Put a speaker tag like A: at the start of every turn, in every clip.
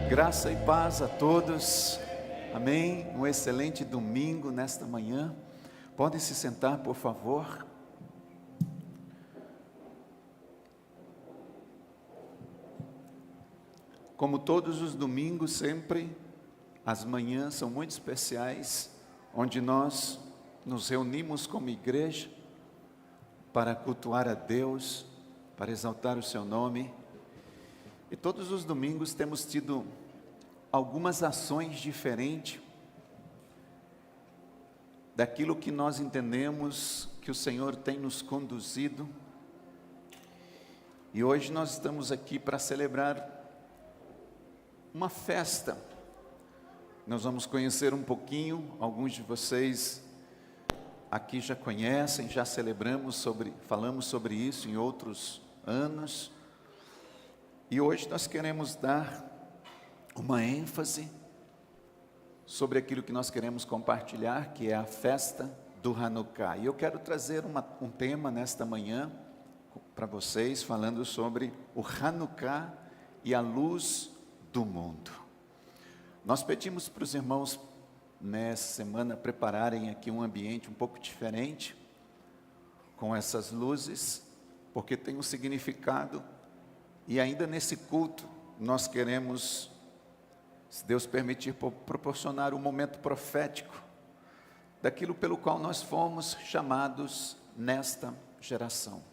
A: Graça e paz a todos, amém? Um excelente domingo nesta manhã. Podem se sentar, por favor. Como todos os domingos, sempre as manhãs são muito especiais, onde nós nos reunimos como igreja para cultuar a Deus, para exaltar o seu nome. E todos os domingos temos tido algumas ações diferentes daquilo que nós entendemos que o Senhor tem nos conduzido. E hoje nós estamos aqui para celebrar uma festa. Nós vamos conhecer um pouquinho, alguns de vocês aqui já conhecem, já falamos sobre isso em outros anos. E hoje nós queremos dar uma ênfase sobre aquilo que nós queremos compartilhar, que é a festa do Hanukkah. E eu quero trazer um tema nesta manhã para vocês, falando sobre o Hanukkah e a luz do mundo. Nós pedimos para os irmãos nessa semana prepararem aqui um ambiente um pouco diferente, com essas luzes, porque tem um significado. E ainda nesse culto, nós queremos, se Deus permitir, proporcionar um momento profético daquilo pelo qual nós fomos chamados nesta geração.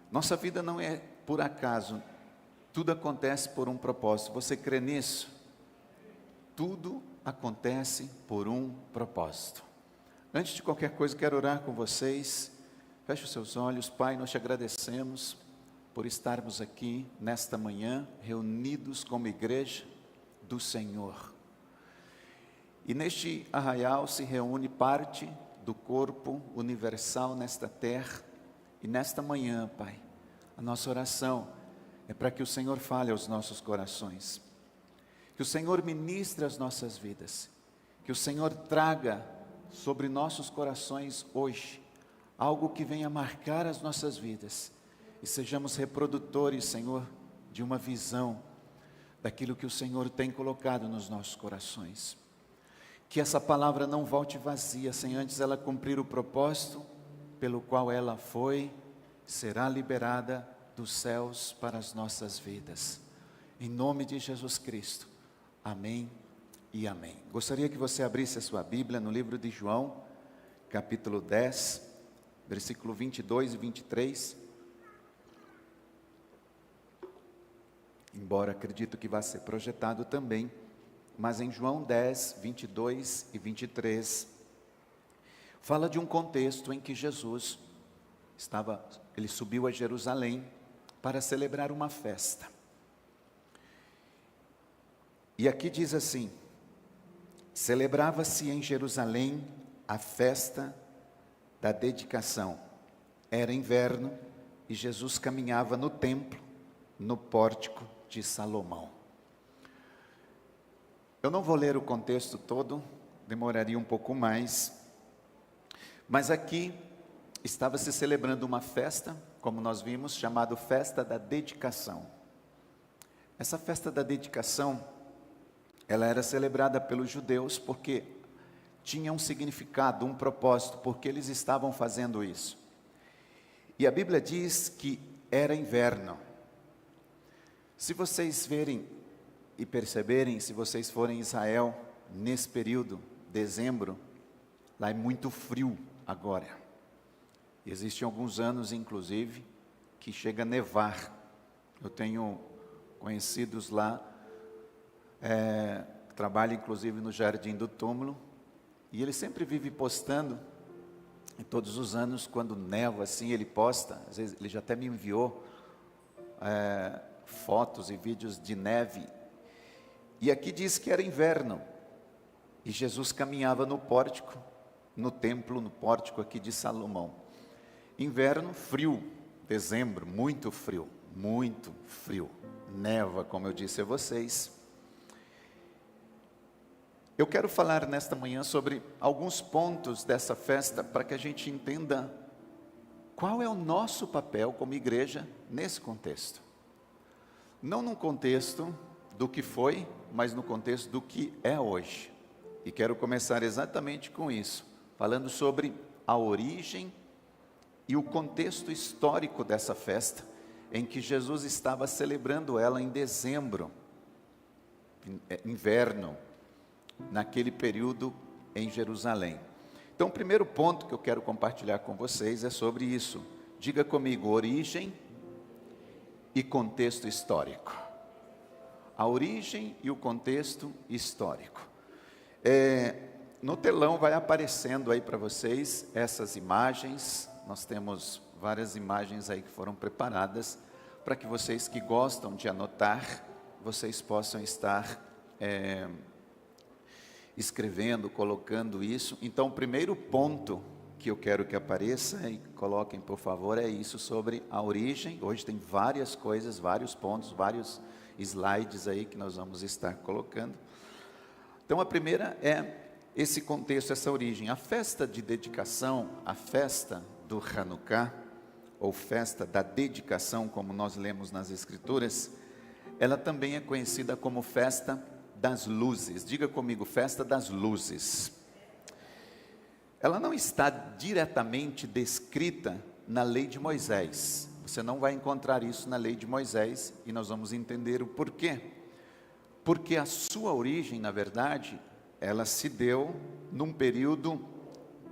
A: Nossa vida não é por acaso, tudo acontece por um propósito. Você crê nisso? Tudo acontece por um propósito. Antes de qualquer coisa, quero orar com vocês. Feche os seus olhos. Pai, nós te agradecemos por estarmos aqui nesta manhã, reunidos como igreja do Senhor. E neste arraial se reúne parte do corpo universal nesta terra. E nesta manhã, Pai, a nossa oração é para que o Senhor fale aos nossos corações. Que o Senhor ministre as nossas vidas. Que o Senhor traga sobre nossos corações hoje algo que venha marcar as nossas vidas. E sejamos reprodutores, Senhor, de uma visão daquilo que o Senhor tem colocado nos nossos corações. Que essa palavra não volte vazia, sem antes ela cumprir o propósito pelo qual ela será liberada dos céus para as nossas vidas. Em nome de Jesus Cristo. Amém e amém. Gostaria que você abrisse a sua Bíblia no livro de João, capítulo 10, versículo 22 e 23. Embora acredito que vai ser projetado também, mas em João 10, 22 e 23, fala de um contexto em que Jesus ele subiu a Jerusalém para celebrar uma festa. E aqui diz assim: celebrava-se em Jerusalém a festa da dedicação. Era inverno e Jesus caminhava no templo, no pórtico de Salomão. Eu não vou ler o contexto todo, demoraria um pouco mais, mas aqui estava se celebrando uma festa, como nós vimos, chamada Festa da Dedicação. Essa festa da dedicação, ela era celebrada pelos judeus porque tinha um significado, um propósito, porque eles estavam fazendo isso. E a Bíblia diz que era inverno. Se vocês verem e perceberem, se vocês forem em Israel, nesse período, dezembro, lá é muito frio agora. Existem alguns anos, inclusive, que chega a nevar. Eu tenho conhecidos lá, que trabalham inclusive no Jardim do Túmulo, e ele sempre vive postando, e todos os anos, quando neva assim, ele posta, às vezes ele já até me enviou, fotos e vídeos de neve, e aqui diz que era inverno, e Jesus caminhava no pórtico, no templo, no pórtico aqui de Salomão. Inverno, frio, dezembro, muito frio, neva, como eu disse a vocês. Eu quero falar nesta manhã sobre alguns pontos dessa festa, para que a gente entenda qual é o nosso papel como igreja nesse contexto. Não num contexto do que foi, mas no contexto do que é hoje. E quero começar exatamente com isso, falando sobre a origem e o contexto histórico dessa festa, em que Jesus estava celebrando ela em dezembro, inverno, naquele período em Jerusalém. Então, o primeiro ponto que eu quero compartilhar com vocês é sobre isso. Diga comigo, origem e contexto histórico. A origem e o contexto histórico. No telão vai aparecendo aí para vocês essas imagens. Nós temos várias imagens aí que foram preparadas para que vocês que gostam de anotar, vocês possam estar escrevendo, colocando isso. Então, o primeiro ponto que eu quero que apareça, e coloquem por favor, é isso sobre a origem. Hoje tem várias coisas, vários pontos, vários slides aí que nós vamos estar colocando. Então, a primeira é esse contexto, essa origem. A festa de dedicação, a festa do Hanukkah, ou festa da dedicação, como nós lemos nas Escrituras, ela também é conhecida como festa das luzes. Diga comigo, festa das luzes. Ela não está diretamente descrita na lei de Moisés. Você não vai encontrar isso na lei de Moisés, e nós vamos entender o porquê. Porque a sua origem, na verdade, ela se deu num período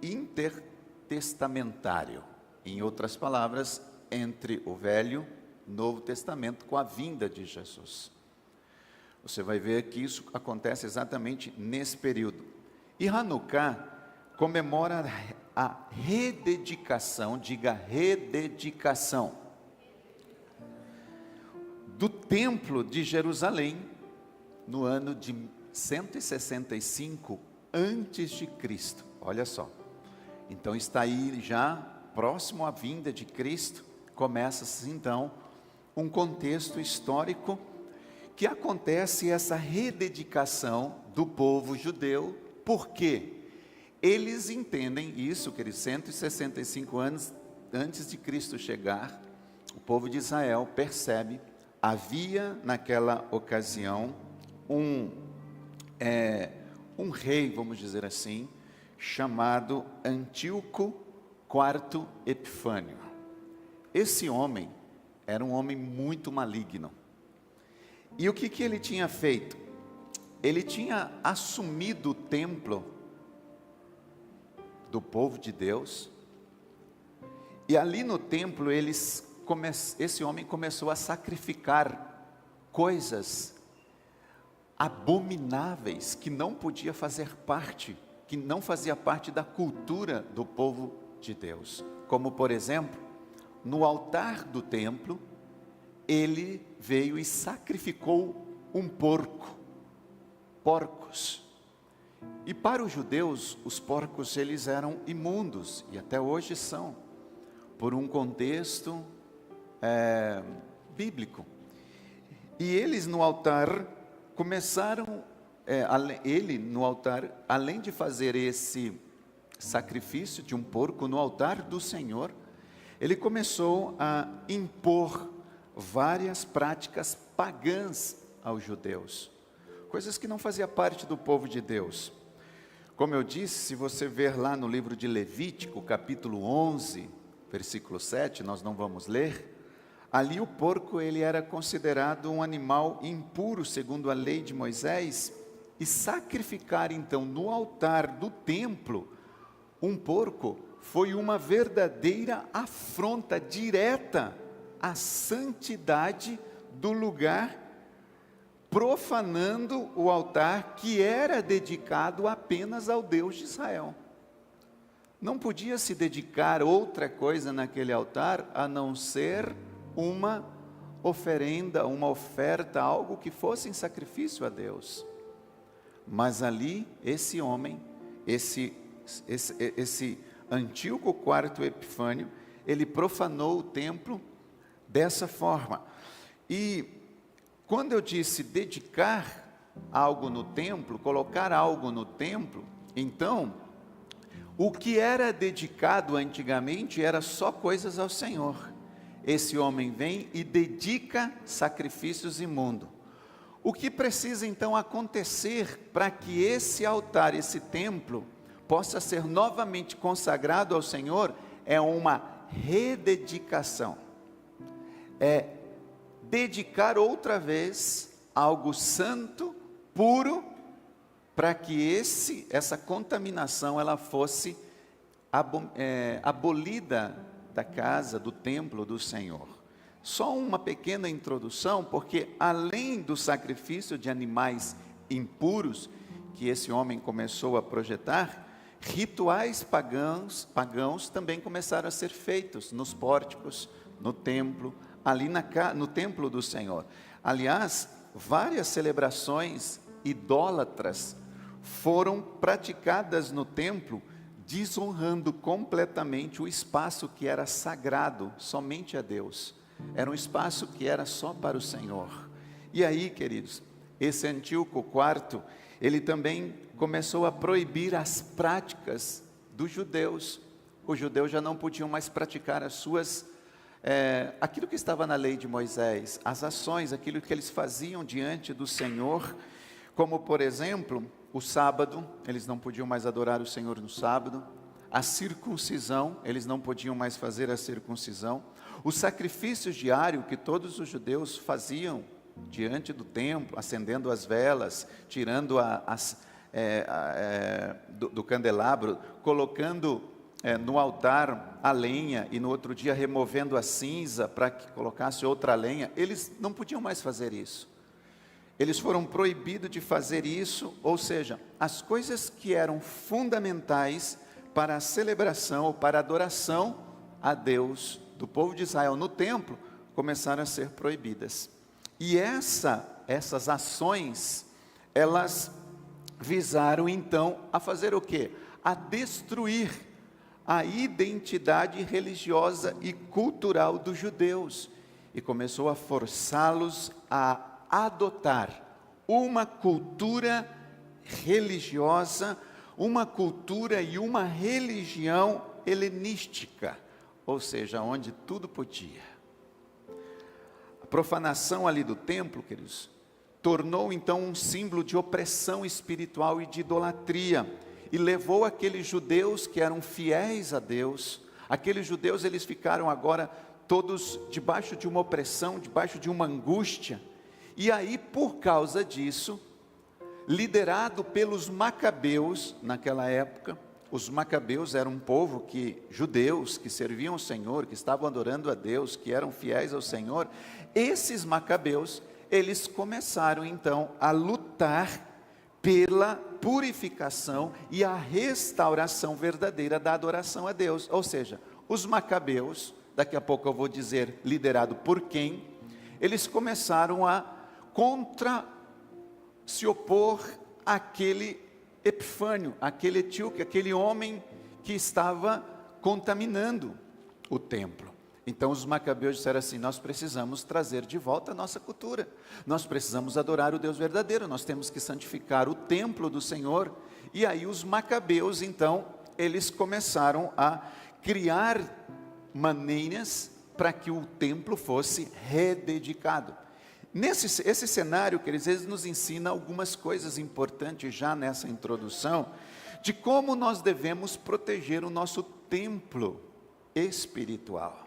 A: intertestamentário. Em outras palavras, entre o Velho e Novo Testamento, com a vinda de Jesus. Você vai ver que isso acontece exatamente nesse período. E Hanukkah comemora a rededicação, diga rededicação, do templo de Jerusalém, no ano de 165 antes de Cristo. Olha só. Então está aí já próximo à vinda de Cristo. Começa-se então um contexto histórico que acontece essa rededicação do povo judeu. Por quê? Eles entendem isso, que eles 165 anos antes de Cristo chegar, o povo de Israel percebe, havia naquela ocasião um rei, vamos dizer assim, chamado Antíoco IV Epifânio. Esse homem era um homem muito maligno. E o que ele tinha feito? Ele tinha assumido o templo do povo de Deus, e ali no templo esse homem começou a sacrificar coisas abomináveis que não podia fazer parte, que não fazia parte da cultura do povo de Deus. Como por exemplo, no altar do templo, ele veio e sacrificou um porcos. E para os judeus, os porcos eles eram imundos, e até hoje são, por um contexto bíblico. E eles no altar começaram, além de fazer esse sacrifício de um porco no altar do Senhor, ele começou a impor várias práticas pagãs aos judeus, coisas que não faziam parte do povo de Deus. Como eu disse, se você ver lá no livro de Levítico, capítulo 11, versículo 7, nós não vamos ler, ali o porco ele era considerado um animal impuro, segundo a lei de Moisés, e sacrificar então no altar do templo um porco foi uma verdadeira afronta direta à santidade do lugar, profanando o altar que era dedicado apenas ao Deus de Israel. Não podia se dedicar outra coisa naquele altar a não ser uma oferenda, uma oferta, algo que fosse em sacrifício a Deus. Mas ali, esse homem, esse Antíoco IV Epifânio, ele profanou o templo dessa forma. E quando eu disse dedicar algo no templo, colocar algo no templo, então, o que era dedicado antigamente era só coisas ao Senhor. Esse homem vem e dedica sacrifícios imundos. O que precisa então acontecer para que esse altar, esse templo, possa ser novamente consagrado ao Senhor, é uma rededicação. É dedicar outra vez algo santo, puro, para que essa contaminação ela fosse abolida da casa, do templo do Senhor. Só uma pequena introdução, porque além do sacrifício de animais impuros, que esse homem começou a projetar, rituais pagãos também começaram a ser feitos nos pórticos, no templo, ali no templo do Senhor. Aliás, várias celebrações idólatras foram praticadas no templo, desonrando completamente o espaço que era sagrado somente a Deus. Era um espaço que era só para o Senhor. E aí, queridos, esse Antíoco IV, ele também começou a proibir as práticas dos judeus. Os judeus já não podiam mais praticar aquilo que estava na lei de Moisés, as ações, aquilo que eles faziam diante do Senhor, como por exemplo, o sábado, eles não podiam mais adorar o Senhor no sábado, a circuncisão, eles não podiam mais fazer a circuncisão, os sacrifícios diários que todos os judeus faziam diante do templo, acendendo as velas, tirando do candelabro, colocando no altar a lenha e no outro dia removendo a cinza para que colocasse outra lenha, eles não podiam mais fazer isso. Eles foram proibidos de fazer isso, ou seja, as coisas que eram fundamentais para a celebração ou para a adoração a Deus do povo de Israel no templo começaram a ser proibidas. E essas ações, elas visaram então a fazer o quê? A destruir a identidade religiosa e cultural dos judeus, e começou a forçá-los a adotar uma cultura religiosa, uma cultura e uma religião helenística, ou seja, onde tudo podia. A profanação ali do templo, queridos, tornou então um símbolo de opressão espiritual e de idolatria, e levou aqueles judeus que eram fiéis a Deus, aqueles judeus eles ficaram agora todos debaixo de uma opressão, debaixo de uma angústia, e aí por causa disso, liderado pelos macabeus naquela época, os macabeus eram um povo judeus que serviam ao Senhor, que estavam adorando a Deus, que eram fiéis ao Senhor. Esses macabeus, eles começaram então a lutar pela purificação e a restauração verdadeira da adoração a Deus. Ou seja, os macabeus, daqui a pouco eu vou dizer liderado por quem, eles começaram a se opor àquele Epifânio, aquele etíope, aquele homem que estava contaminando o templo. Então os macabeus disseram assim: nós precisamos trazer de volta a nossa cultura, nós precisamos adorar o Deus verdadeiro, nós temos que santificar o templo do Senhor. E aí os macabeus então, eles começaram a criar maneiras para que o templo fosse rededicado. Esse cenário, queridos, eles nos ensina algumas coisas importantes já nessa introdução, de como nós devemos proteger o nosso templo espiritual.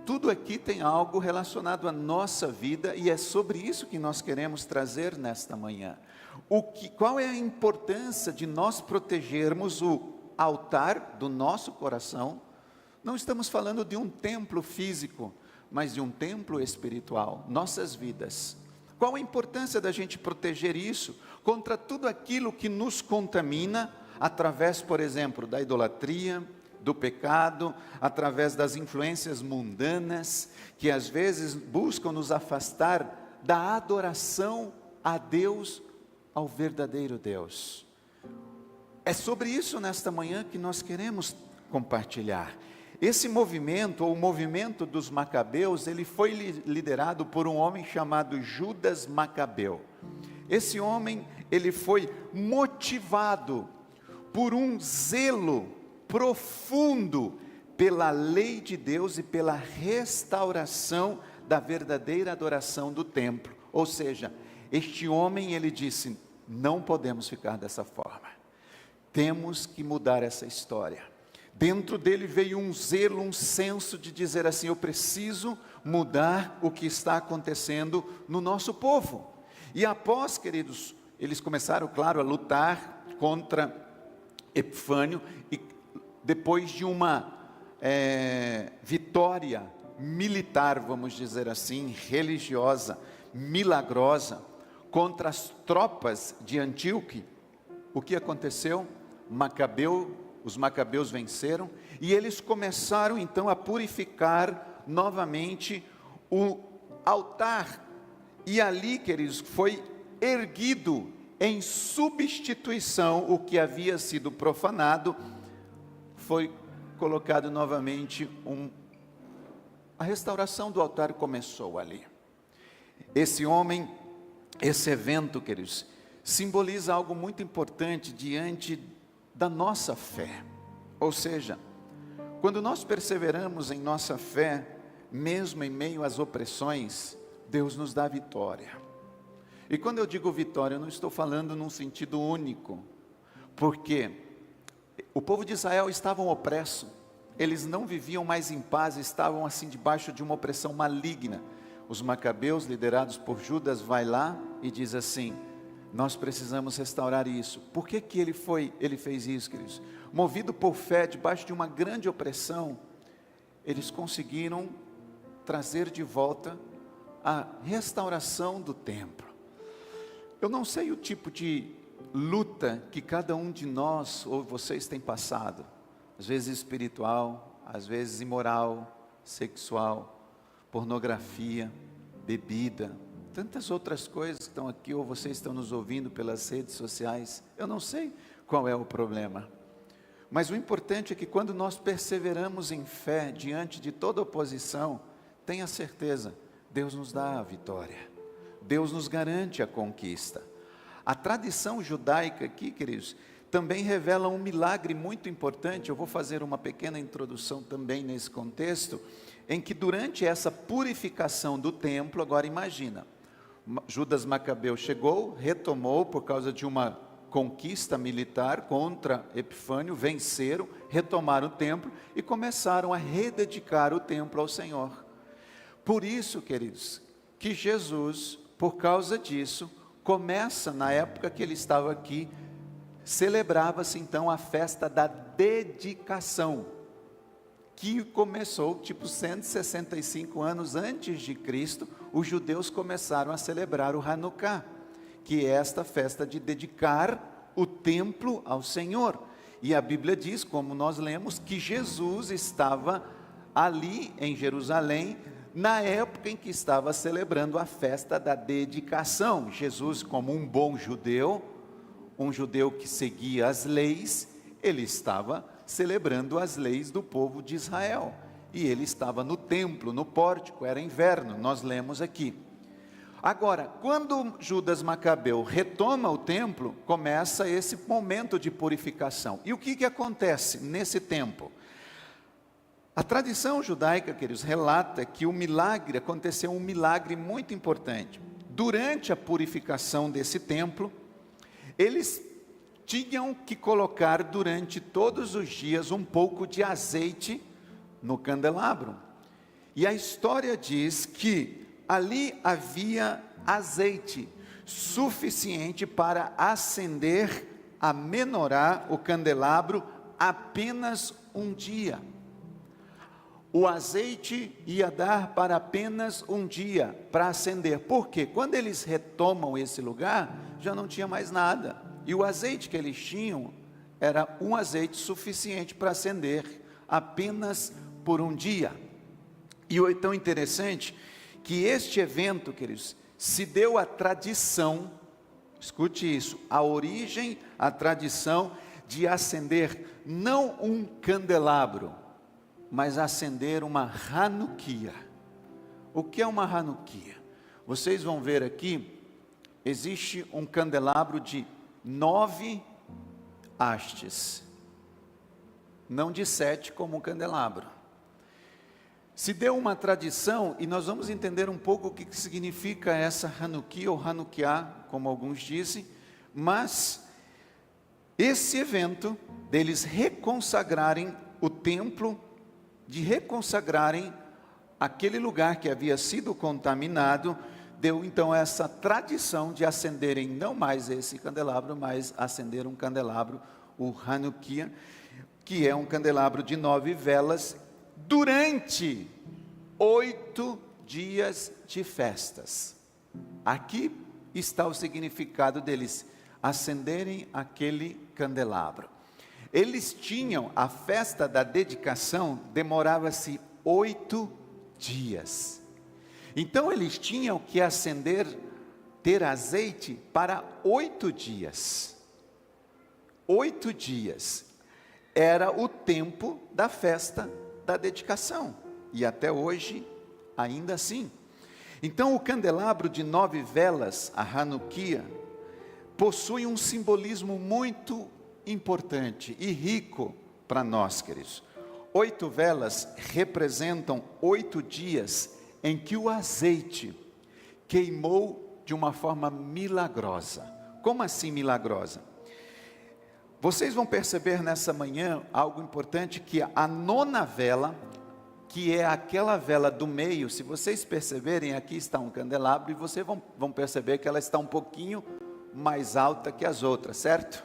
A: Tudo aqui tem algo relacionado à nossa vida, e é sobre isso que nós queremos trazer nesta manhã. Qual é a importância de nós protegermos o altar do nosso coração? Não estamos falando de um templo físico, mas de um templo espiritual, nossas vidas. Qual a importância da gente proteger isso contra tudo aquilo que nos contamina, através, por exemplo, da idolatria, do pecado, através das influências mundanas, que às vezes buscam nos afastar da adoração a Deus, ao verdadeiro Deus. É sobre isso nesta manhã que nós queremos compartilhar. Esse movimento, ou o movimento dos macabeus, ele foi liderado por um homem chamado Judas Macabeu. Esse homem, ele foi motivado por um zelo profundo pela lei de Deus e pela restauração da verdadeira adoração do templo. Ou seja, Este homem, ele disse, não podemos ficar dessa forma. Temos que mudar essa história. Dentro dele veio um zelo, um senso de dizer assim, eu preciso mudar o que está acontecendo no nosso povo. E após, queridos, eles começaram, claro, a lutar contra Epifânio, e depois de uma vitória militar, vamos dizer assim, religiosa, milagrosa, contra as tropas de Antíoque, o que aconteceu? Os macabeus venceram, e eles começaram então a purificar novamente o altar, e ali, queridos, foi erguido em substituição o que havia sido profanado, foi colocado novamente a restauração do altar começou ali. Esse homem, esse evento, queridos, simboliza algo muito importante diante da nossa fé. Ou seja, quando nós perseveramos em nossa fé, mesmo em meio às opressões, Deus nos dá vitória. E quando eu digo vitória, eu não estou falando num sentido único, porque o povo de Israel estava opresso, eles não viviam mais em paz, estavam assim debaixo de uma opressão maligna. Os macabeus, liderados por Judas, vai lá e diz assim, nós precisamos restaurar isso. Por que ele fez isso, queridos? Movido por fé, debaixo de uma grande opressão, eles conseguiram trazer de volta a restauração do templo. Eu não sei o tipo de luta que cada um de nós ou vocês tem passado, às vezes espiritual, às vezes imoral, sexual, pornografia, bebida, tantas outras coisas que estão aqui ou vocês estão nos ouvindo pelas redes sociais. Eu não sei qual é o problema, mas o importante é que quando nós perseveramos em fé diante de toda oposição, tenha certeza, Deus nos dá a vitória, Deus nos garante a conquista. A tradição judaica aqui, queridos, também revela um milagre muito importante. Eu vou fazer uma pequena introdução também nesse contexto, em que durante essa purificação do templo, agora imagina, Judas Macabeu chegou, retomou por causa de uma conquista militar contra Epifânio, venceram, retomaram o templo e começaram a rededicar o templo ao Senhor. Por isso, queridos, que Jesus, por causa disso, começa na época que ele estava aqui, celebrava-se então a festa da dedicação, que começou tipo 165 anos antes de Cristo. Os judeus começaram a celebrar o Hanukkah, que é esta festa de dedicar o templo ao Senhor. E a Bíblia diz, como nós lemos, que Jesus estava ali em Jerusalém, na época em que estava celebrando a festa da dedicação. Jesus, como um bom judeu, um judeu que seguia as leis, ele estava celebrando as leis do povo de Israel, e ele estava no templo, no pórtico, era inverno, nós lemos aqui. Agora, quando Judas Macabeu retoma o templo, começa esse momento de purificação. E o que acontece nesse tempo? A tradição judaica, queridos, relata que aconteceu um milagre muito importante. Durante a purificação desse templo, eles tinham que colocar durante todos os dias um pouco de azeite no candelabro. E a história diz que ali havia azeite suficiente para acender a menorá, o candelabro, apenas um dia. O azeite ia dar para apenas um dia para acender. Por quê? Quando eles retomam esse lugar, já não tinha mais nada. E o azeite que eles tinham era um azeite suficiente para acender apenas por um dia. E o tão interessante que este evento, queridos, se deu à tradição, escute isso, a origem, a tradição de acender não um candelabro, mas acender uma Hanukkah. O que é uma Hanukkah? Vocês vão ver aqui, existe um candelabro de 9 hastes, não de 7 como um candelabro. Se deu uma tradição, e nós vamos entender um pouco o que significa essa Hanukkah ou Hanukkah, como alguns dizem, mas esse evento deles reconsagrarem o templo, de reconsagrarem aquele lugar que havia sido contaminado, deu então essa tradição de acenderem não mais esse candelabro, mas acender um candelabro, o Hanukkah, que é um candelabro de 9 velas, durante 8 dias de festas. Aqui está o significado deles acenderem aquele candelabro. Eles tinham, a festa da dedicação demorava-se 8 dias. Então eles tinham que acender, ter azeite para 8 dias. 8 dias era o tempo da festa da dedicação, e até hoje ainda assim. Então o candelabro de 9 velas, a Hanukkah, possui um simbolismo muito importante e rico para nós, queridos. 8 velas representam 8 dias em que o azeite queimou de uma forma milagrosa. Como assim milagrosa? Vocês vão perceber nessa manhã algo importante, que a 9ª vela, que é aquela vela do meio, se vocês perceberem, aqui está um candelabro, e vocês vão perceber que ela está um pouquinho mais alta que as outras, certo?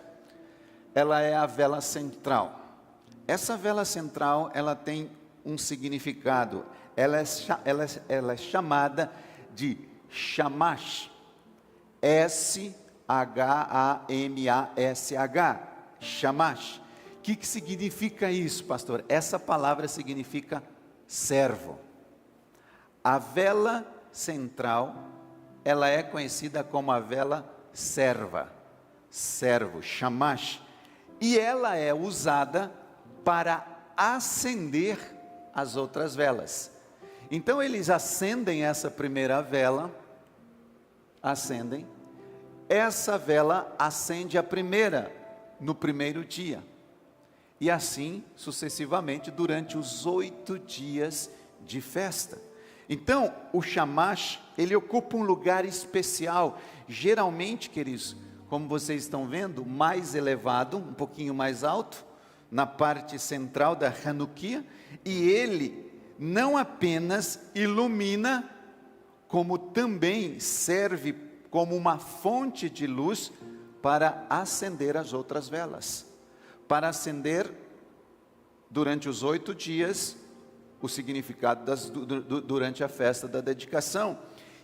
A: Ela é a vela central. Essa vela central, ela tem um significado, ela é chamada de Shamash, S-H-A-M-A-S-H, Shamash. O que significa isso, pastor? Essa palavra significa servo. A vela central, ela é conhecida como a vela serva, servo, Shamash, e ela é usada para acender as outras velas. Então eles acendem essa primeira vela, acendem, essa vela acende a primeira, no primeiro dia, e assim sucessivamente durante os 8 dias de festa. Então o Shamash, ele ocupa um lugar especial, geralmente, queridos, como vocês estão vendo, mais elevado, um pouquinho mais alto, na parte central da Hanukkah, e ele não apenas ilumina, como também serve como uma fonte de luz para acender as outras velas, para acender durante os 8 dias, o significado durante a festa da dedicação.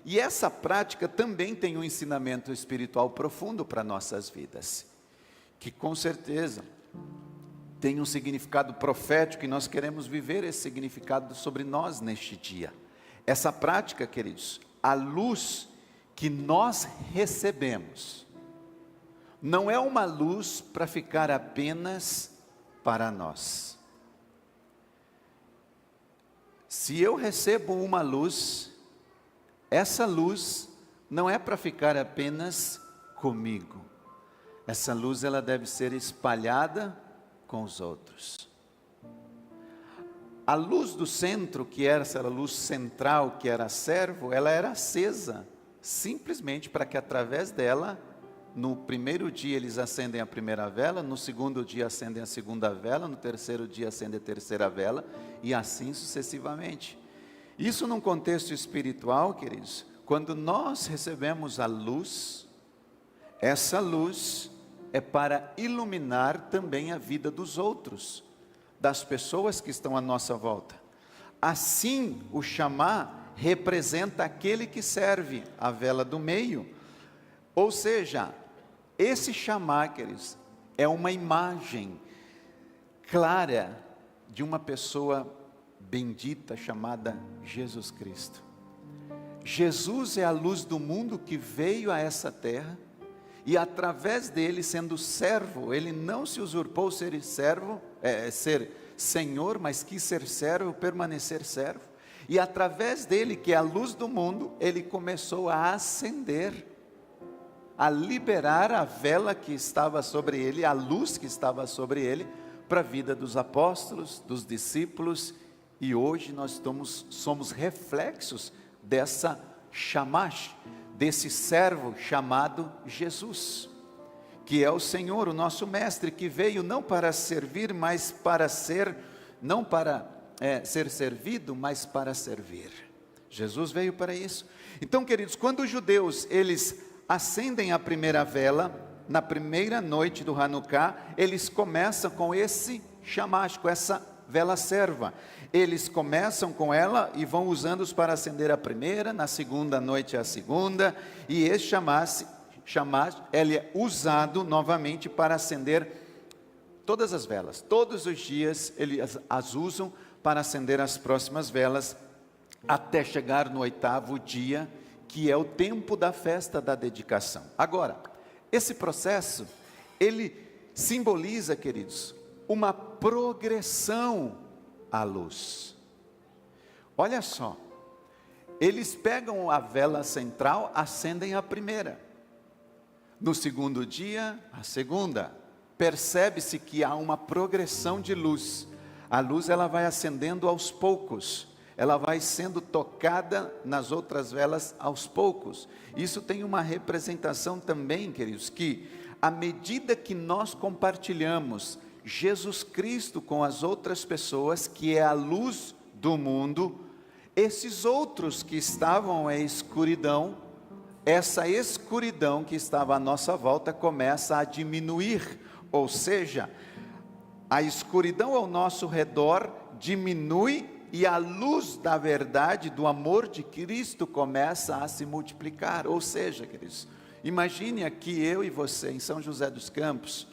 A: E essa prática também tem um ensinamento espiritual profundo para nossas vidas, que com certeza tem um significado profético, e nós queremos viver esse significado sobre nós neste dia. Essa prática, queridos, a luz que nós recebemos, não é uma luz para ficar apenas para nós. Se eu recebo uma luz, essa luz não é para ficar apenas comigo. Essa luz, ela deve ser espalhada com os outros. A luz do centro, que era essa luz central, que era servo, ela era acesa, simplesmente para que através dela, no primeiro dia eles acendem a primeira vela, no segundo dia acendem a segunda vela, no terceiro dia acendem a terceira vela, e assim sucessivamente. Isso num contexto espiritual, queridos, quando nós recebemos a luz, essa luz é para iluminar também a vida dos outros, das pessoas que estão à nossa volta. Assim, o chamá representa aquele que serve a vela do meio, ou seja, esse chamá, queridos, é uma imagem clara de uma pessoa bendita chamada Jesus Cristo. Jesus é a luz do mundo que veio a essa terra, e através dele, sendo servo, ele não se usurpou ser servo, ser senhor, mas quis ser servo, permanecer servo. E através dele, que é a luz do mundo, ele começou a acender, a liberar a vela que estava sobre ele, a luz que estava sobre ele, para a vida dos apóstolos, dos discípulos E hoje nós somos reflexos dessa shamash, desse servo chamado Jesus, que é o Senhor, o nosso mestre, que veio não para servir, mas para ser, não para ser servido, mas para servir. Jesus veio para isso. Então, queridos, quando os judeus, eles acendem a primeira vela, na primeira noite do Hanukkah, eles começam com esse shamash, com essa vela serva. Eles começam com ela e vão usando-os para acender a primeira, na segunda noite a segunda, e esse shamash, ele é usado novamente para acender todas as velas. Todos os dias eles as usam para acender as próximas velas, até chegar no 8º dia, que é o tempo da festa da dedicação. Agora, esse processo, ele simboliza, queridos, uma progressão à luz. Olha só, eles pegam a vela central, acendem a primeira. No segundo dia, a segunda. Percebe-se que há uma progressão de luz. A luz, ela vai acendendo aos poucos. Ela vai sendo tocada nas outras velas aos poucos. Isso tem uma representação também, queridos, que à medida que nós compartilhamos Jesus Cristo com as outras pessoas, que é a luz do mundo, esses outros que estavam em escuridão, essa escuridão que estava à nossa volta começa a diminuir, ou seja, a escuridão ao nosso redor diminui e a luz da verdade, do amor de Cristo começa a se multiplicar. Ou seja, queridos, imagine aqui eu e você em São José dos Campos,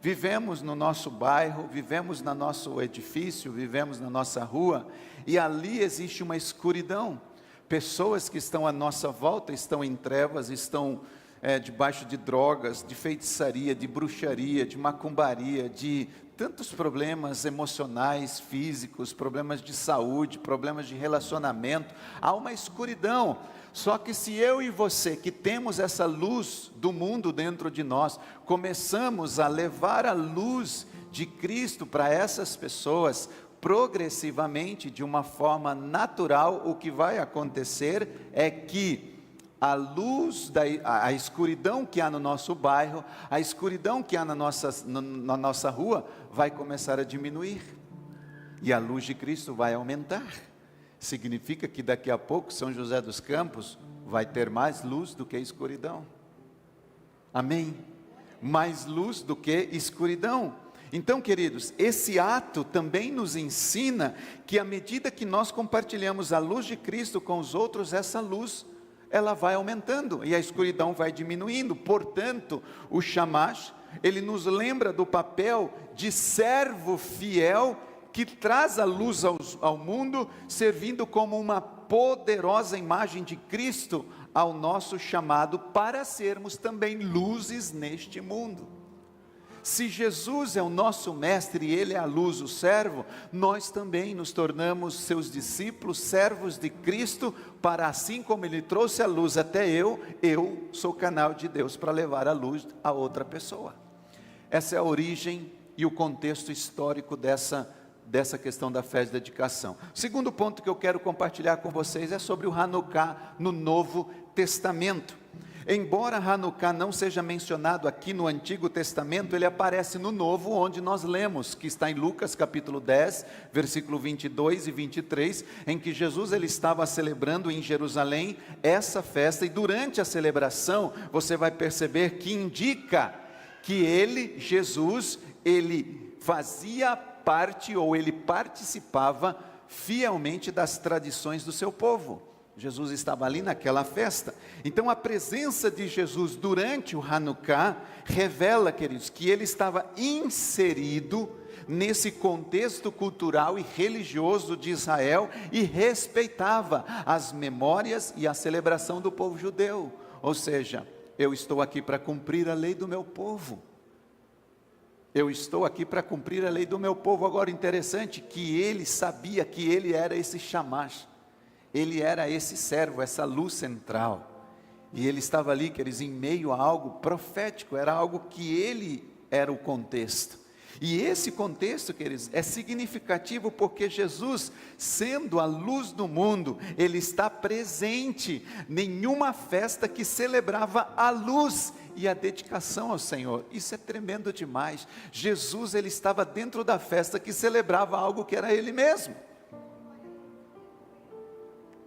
A: vivemos no nosso bairro, vivemos no nosso edifício, vivemos na nossa rua, e ali existe uma escuridão. Pessoas que estão à nossa volta estão em trevas, estão debaixo de drogas, de feitiçaria, de bruxaria, de macumbaria, de tantos problemas emocionais, físicos, problemas de saúde, problemas de relacionamento. Há uma escuridão. Só que se eu e você, que temos essa luz do mundo dentro de nós, começamos a levar a luz de Cristo para essas pessoas, progressivamente, de uma forma natural, o que vai acontecer é que a luz, a escuridão que há no nosso bairro, a escuridão que há na nossa rua, vai começar a diminuir, e a luz de Cristo vai aumentar. Significa que daqui a pouco São José dos Campos vai ter mais luz do que escuridão. Amém? Mais luz do que escuridão. Então, queridos, esse ato também nos ensina que à medida que nós compartilhamos a luz de Cristo com os outros, essa luz, ela vai aumentando e a escuridão vai diminuindo. Portanto, o shamash, ele nos lembra do papel de servo fiel que traz a luz ao mundo, servindo como uma poderosa imagem de Cristo ao nosso chamado para sermos também luzes neste mundo. Se Jesus é o nosso mestre e Ele é a luz, o servo, nós também nos tornamos seus discípulos, servos de Cristo, para assim como Ele trouxe a luz até eu sou canal de Deus para levar a luz a outra pessoa. Essa é a origem e o contexto histórico dessa questão da fé de dedicação. O segundo ponto que eu quero compartilhar com vocês é sobre o Hanukkah no Novo Testamento. Embora Hanukkah não seja mencionado aqui no Antigo Testamento, ele aparece no Novo, onde nós lemos, que está em Lucas capítulo 10, versículo 22 e 23, em que Jesus ele estava celebrando em Jerusalém essa festa, e durante a celebração, você vai perceber que indica que Jesus, ele fazia parte, ou ele participava fielmente das tradições do seu povo. Jesus estava ali naquela festa. Então a presença de Jesus durante o Hanukkah revela, queridos, que ele estava inserido nesse contexto cultural e religioso de Israel e respeitava as memórias e a celebração do povo judeu. Ou seja, eu estou aqui para cumprir a lei do meu povo. Eu estou aqui para cumprir a lei do meu povo. Agora, interessante que ele sabia que ele era esse shamash. Ele era esse servo, essa luz central, e ele estava ali, queridos, em meio a algo profético, era algo que ele era o contexto. E esse contexto, queridos, é significativo porque Jesus, sendo a luz do mundo, Ele está presente. Nenhuma festa que celebrava a luz e a dedicação ao Senhor. Isso é tremendo demais. Jesus, Ele estava dentro da festa que celebrava algo que era Ele mesmo.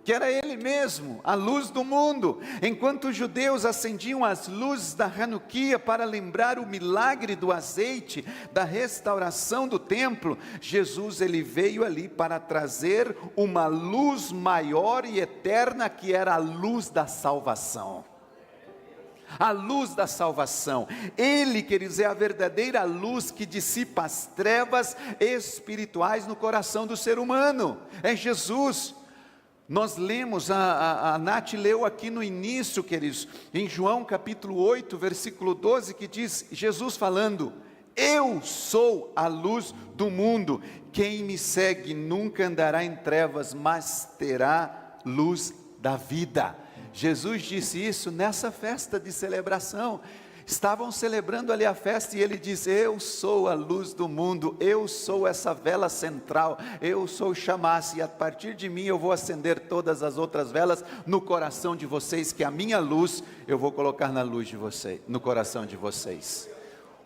A: Que era Ele mesmo, a luz do mundo. Enquanto os judeus acendiam as luzes da Hanukkah para lembrar o milagre do azeite, da restauração do templo, Jesus, Ele veio ali para trazer uma luz maior e eterna, que era a luz da salvação. A luz da salvação. Ele, queridos, é a verdadeira luz que dissipa as trevas espirituais no coração do ser humano. É Jesus. Nós lemos, a Nath leu aqui no início, queridos, em João capítulo 8, versículo 12, que diz, Jesus falando: eu sou a luz do mundo, quem me segue nunca andará em trevas, mas terá luz da vida. Jesus disse isso nessa festa de celebração. Estavam celebrando ali a festa e Ele diz: eu sou a luz do mundo, eu sou essa vela central, eu sou o chamasse, e a partir de mim eu vou acender todas as outras velas no coração de vocês, que a minha luz eu vou colocar na luz de vocês, no coração de vocês.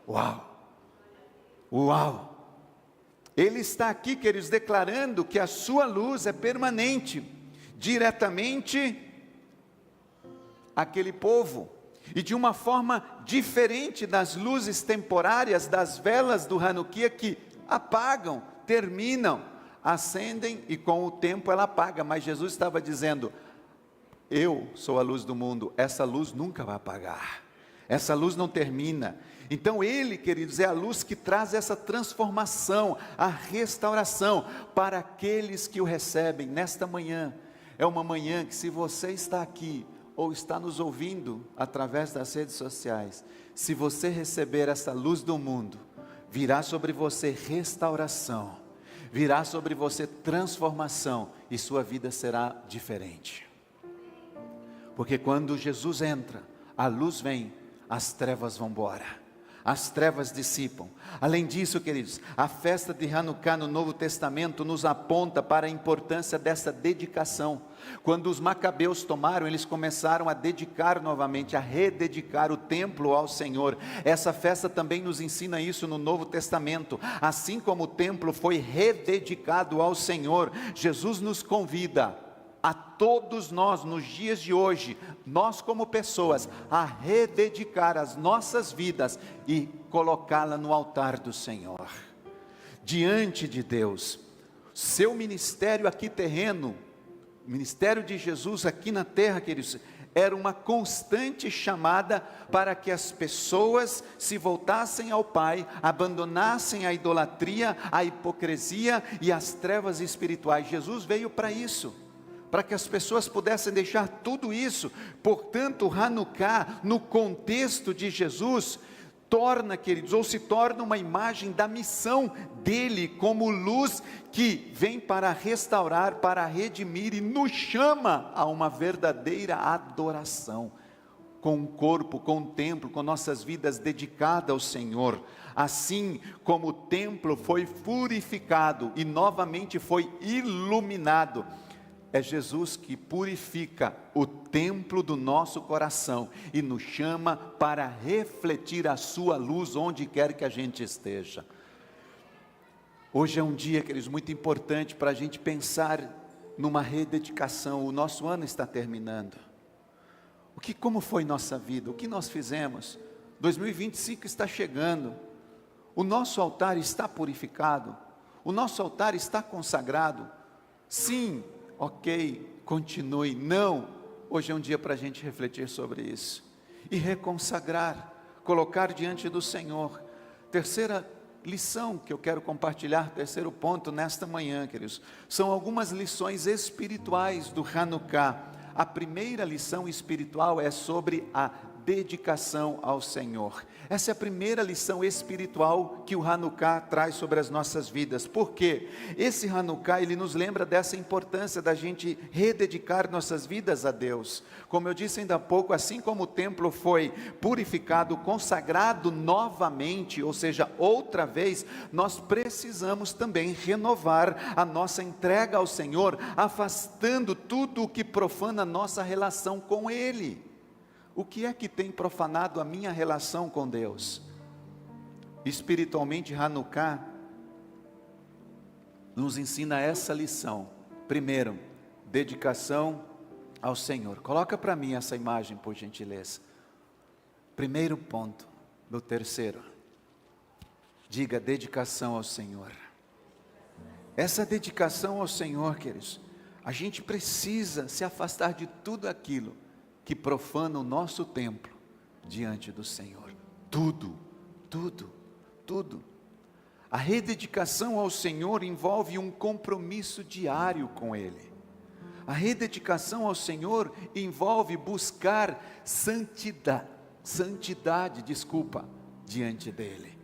A: Uau! Uau! Ele está aqui, queridos, declarando que a sua luz é permanente, diretamente àquele povo. E de uma forma diferente das luzes temporárias, das velas do Hanukkah, que apagam, terminam, acendem e com o tempo ela apaga. Mas Jesus estava dizendo: eu sou a luz do mundo, essa luz nunca vai apagar, essa luz não termina. Então Ele, queridos, é a luz que traz essa transformação, a restauração para aqueles que o recebem. Nesta manhã, é uma manhã que, se você está aqui, ou está nos ouvindo através das redes sociais, se você receber essa luz do mundo, virá sobre você restauração, virá sobre você transformação, e sua vida será diferente. Porque quando Jesus entra, a luz vem, as trevas vão embora. As trevas dissipam. Além disso, queridos, a festa de Hanukkah no Novo Testamento nos aponta para a importância dessa dedicação. Quando os macabeus tomaram, eles começaram a dedicar novamente, a rededicar o templo ao Senhor. Essa festa também nos ensina isso no Novo Testamento. Assim como o templo foi rededicado ao Senhor, Jesus nos convida a todos nós, nos dias de hoje, nós como pessoas, a rededicar as nossas vidas e colocá-la no altar do Senhor, diante de Deus. Seu ministério aqui terreno, o ministério de Jesus aqui na terra, queridos, era uma constante chamada para que as pessoas se voltassem ao Pai, abandonassem a idolatria, a hipocrisia e as trevas espirituais. Jesus veio para isso, para que as pessoas pudessem deixar tudo isso. Portanto, Hanukkah, no contexto de Jesus, torna, queridos, ou se torna uma imagem da missão dele como luz que vem para restaurar, para redimir e nos chama a uma verdadeira adoração, com o corpo, com o templo, com nossas vidas dedicadas ao Senhor. Assim como o templo foi purificado e novamente foi iluminado, é Jesus que purifica o templo do nosso coração e nos chama para refletir a sua luz onde quer que a gente esteja. Hoje é um dia, queridos, muito importante para a gente pensar numa rededicação. O nosso ano está terminando. Como foi nossa vida? O que nós fizemos? 2025 está chegando. O nosso altar está purificado? O nosso altar está consagrado? Sim. Ok, continue. Não, hoje é um dia para a gente refletir sobre isso e reconsagrar, colocar diante do Senhor. Terceira lição que eu quero compartilhar, terceiro ponto nesta manhã, queridos, são algumas lições espirituais do Hanukkah. A primeira lição espiritual é sobre a dedicação ao Senhor. Essa é a primeira lição espiritual que o Hanukkah traz sobre as nossas vidas. Por quê? Esse Hanukkah, ele nos lembra dessa importância da gente rededicar nossas vidas a Deus. Como eu disse ainda há pouco, assim como o templo foi purificado, consagrado novamente, ou seja, outra vez, nós precisamos também renovar a nossa entrega ao Senhor, afastando tudo o que profana a nossa relação com Ele. O que é que tem profanado a minha relação com Deus? Espiritualmente, Hanukkah nos ensina essa lição. Primeiro, dedicação ao Senhor. Coloca para mim essa imagem, por gentileza. Primeiro ponto do terceiro. Diga: dedicação ao Senhor. Essa dedicação ao Senhor, queridos, a gente precisa se afastar de tudo aquilo que profana o nosso templo diante do Senhor. Tudo. A rededicação ao Senhor envolve um compromisso diário com Ele. A rededicação ao Senhor envolve buscar santidade, diante dEle.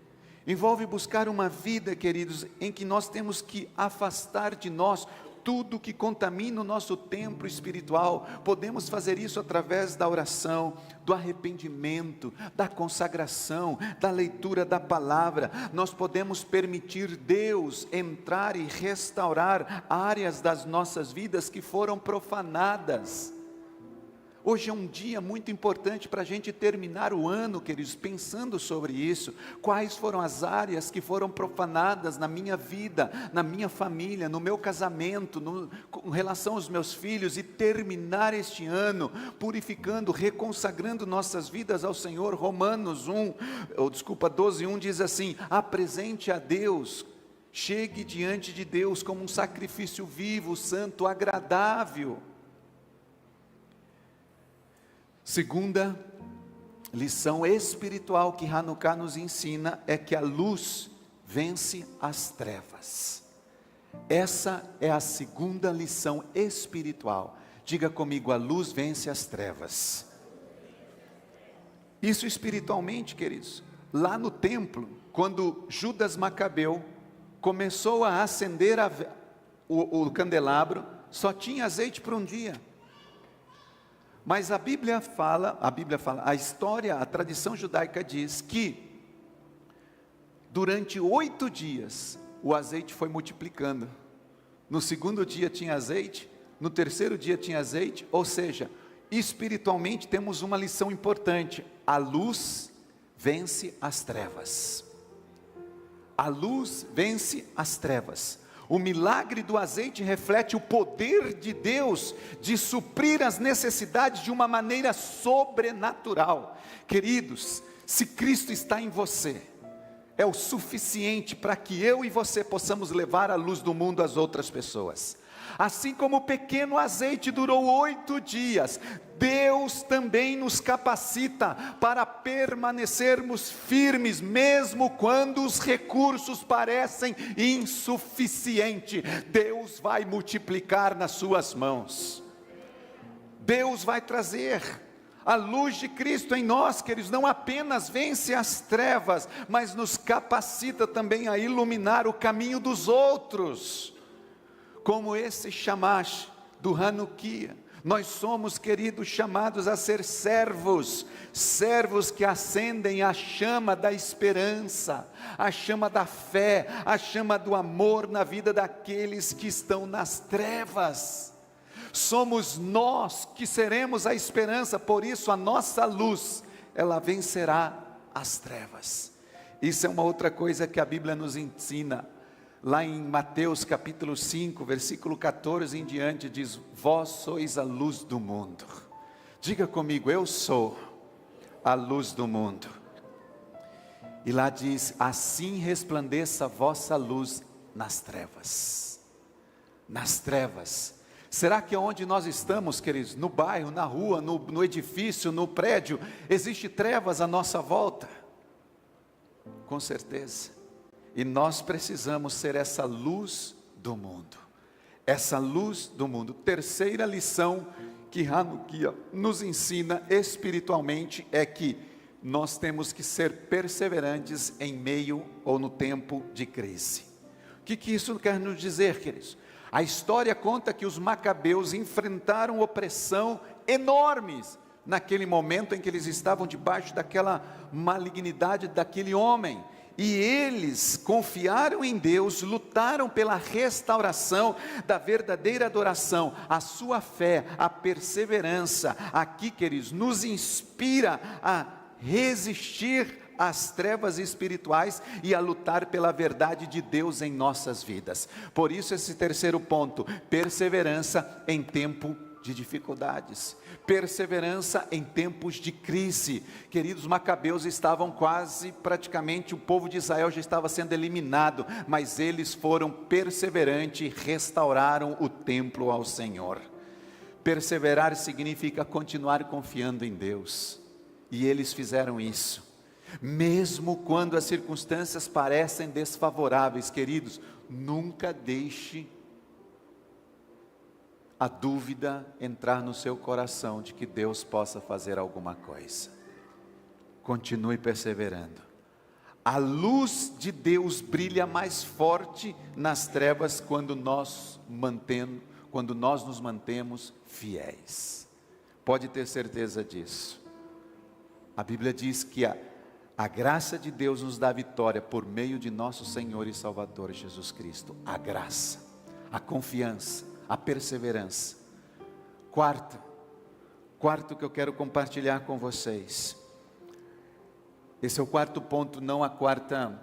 A: Envolve buscar uma vida, queridos, em que nós temos que afastar de nós tudo que contamina o nosso templo espiritual. Podemos fazer isso através da oração, do arrependimento, da consagração, da leitura da palavra. Nós podemos permitir Deus entrar e restaurar áreas das nossas vidas que foram profanadas. Hoje é um dia muito importante para a gente terminar o ano, queridos, pensando sobre isso. Quais foram as áreas que foram profanadas na minha vida, na minha família, no meu casamento, com relação aos meus filhos, e terminar este ano purificando, reconsagrando nossas vidas ao Senhor. Romanos 12:1 diz assim: apresente a Deus, chegue diante de Deus como um sacrifício vivo, santo, agradável. Segunda lição espiritual que Hanukkah nos ensina é que a luz vence as trevas. Essa é a segunda lição espiritual. Diga comigo: a luz vence as trevas. Isso espiritualmente, queridos. Lá no templo, quando Judas Macabeu começou a acender o candelabro, só tinha azeite por um dia. Mas a Bíblia fala, a história, a tradição judaica diz que durante 8 dias o azeite foi multiplicando. No segundo dia tinha azeite, no terceiro dia tinha azeite, ou seja, espiritualmente temos uma lição importante: a luz vence as trevas. A luz vence as trevas. O milagre do azeite reflete o poder de Deus de suprir as necessidades de uma maneira sobrenatural. Queridos, se Cristo está em você, é o suficiente para que eu e você possamos levar a luz do mundo às outras pessoas. Assim como o pequeno azeite durou 8 dias, Deus também nos capacita para permanecermos firmes, mesmo quando os recursos parecem insuficientes. Deus vai multiplicar nas suas mãos. Deus vai trazer a luz de Cristo em nós, queridos. Não apenas vence as trevas, mas nos capacita também a iluminar o caminho dos outros. Como esse Shamash do Hanukkah, nós somos, queridos, chamados a ser servos que acendem a chama da esperança, a chama da fé, a chama do amor na vida daqueles que estão nas trevas. Somos nós que seremos a esperança, por isso a nossa luz, ela vencerá as trevas. Isso é uma outra coisa que a Bíblia nos ensina. Lá em Mateus capítulo 5, versículo 14 em diante, diz: vós sois a luz do mundo. Diga comigo: eu sou a luz do mundo. E lá diz: assim resplandeça a vossa luz nas trevas. Nas trevas. Será que onde nós estamos, queridos, no bairro, na rua, no edifício, no prédio, existe trevas à nossa volta? Com certeza. E nós precisamos ser essa luz do mundo. Essa luz do mundo. Terceira lição que Hanukkah nos ensina espiritualmente é que nós temos que ser perseverantes em meio ou no tempo de crise. O que isso quer nos dizer, queridos? A história conta que os macabeus enfrentaram opressão enormes naquele momento em que eles estavam debaixo daquela malignidade daquele homem. E eles confiaram em Deus, lutaram pela restauração da verdadeira adoração. A sua fé, a perseverança, aqui, queridos, nos inspira a resistir às trevas espirituais e a lutar pela verdade de Deus em nossas vidas. Por isso esse terceiro ponto, perseverança em tempo de dificuldades, perseverança em tempos de crise. Queridos, macabeus estavam praticamente o povo de Israel já estava sendo eliminado, mas eles foram perseverantes e restauraram o templo ao Senhor. Perseverar significa continuar confiando em Deus, e eles fizeram isso, mesmo quando as circunstâncias parecem desfavoráveis. Queridos, nunca deixe a dúvida entrar no seu coração de que Deus possa fazer alguma coisa. Continue perseverando. A luz de Deus brilha mais forte nas trevas quando nós nos mantemos fiéis. Pode ter certeza disso. A Bíblia diz que a graça de Deus nos dá vitória por meio de nosso Senhor e Salvador Jesus Cristo. A graça, a confiança, a perseverança. Quarto que eu quero compartilhar com vocês. Esse é o quarto ponto, não a quarta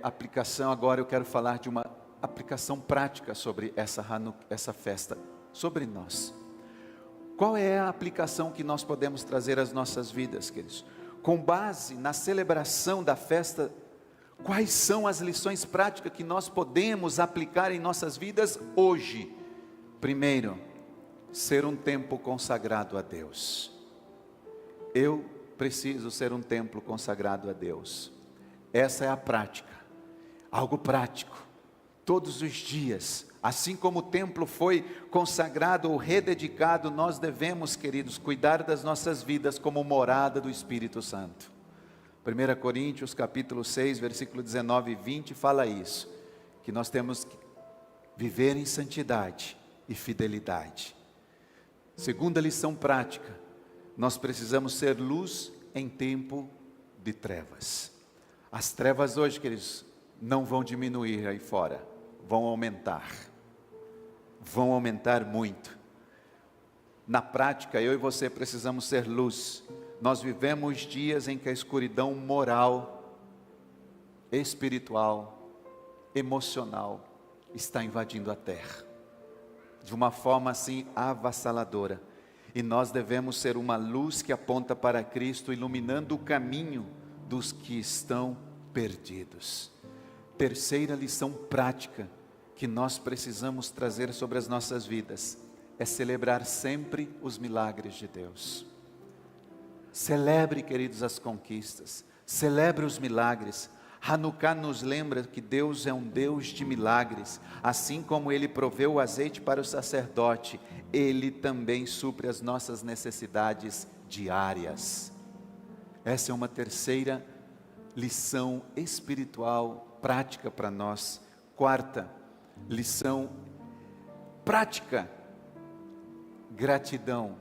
A: aplicação. Agora eu quero falar de uma aplicação prática sobre essa festa, sobre nós. Qual é a aplicação que nós podemos trazer às nossas vidas, queridos? Com base na celebração da festa, quais são as lições práticas que nós podemos aplicar em nossas vidas hoje? Primeiro, ser um tempo consagrado a Deus. Eu preciso ser um templo consagrado a Deus. Essa é a prática, algo prático, todos os dias. Assim como o templo foi consagrado ou rededicado, nós devemos, queridos, cuidar das nossas vidas como morada do Espírito Santo. 1 Coríntios capítulo 6, versículo 19 e 20 fala isso, que nós temos que viver em santidade e fidelidade. Segunda lição prática, nós precisamos ser luz em tempo de trevas. As trevas hoje, queridos, não vão diminuir aí fora, vão aumentar muito. Na prática, eu e você precisamos ser luz. Nós vivemos dias em que a escuridão moral, espiritual, emocional está invadindo a terra, de uma forma assim avassaladora, e nós devemos ser uma luz que aponta para Cristo, iluminando o caminho dos que estão perdidos. Terceira lição prática que nós precisamos trazer sobre as nossas vidas é celebrar sempre os milagres de Deus. Celebre, queridos, as conquistas, celebre os milagres. Hanukkah nos lembra que Deus é um Deus de milagres. Assim como Ele proveu o azeite para o sacerdote, Ele também supre as nossas necessidades diárias. Essa é uma terceira lição espiritual prática para nós. Quarta lição prática: gratidão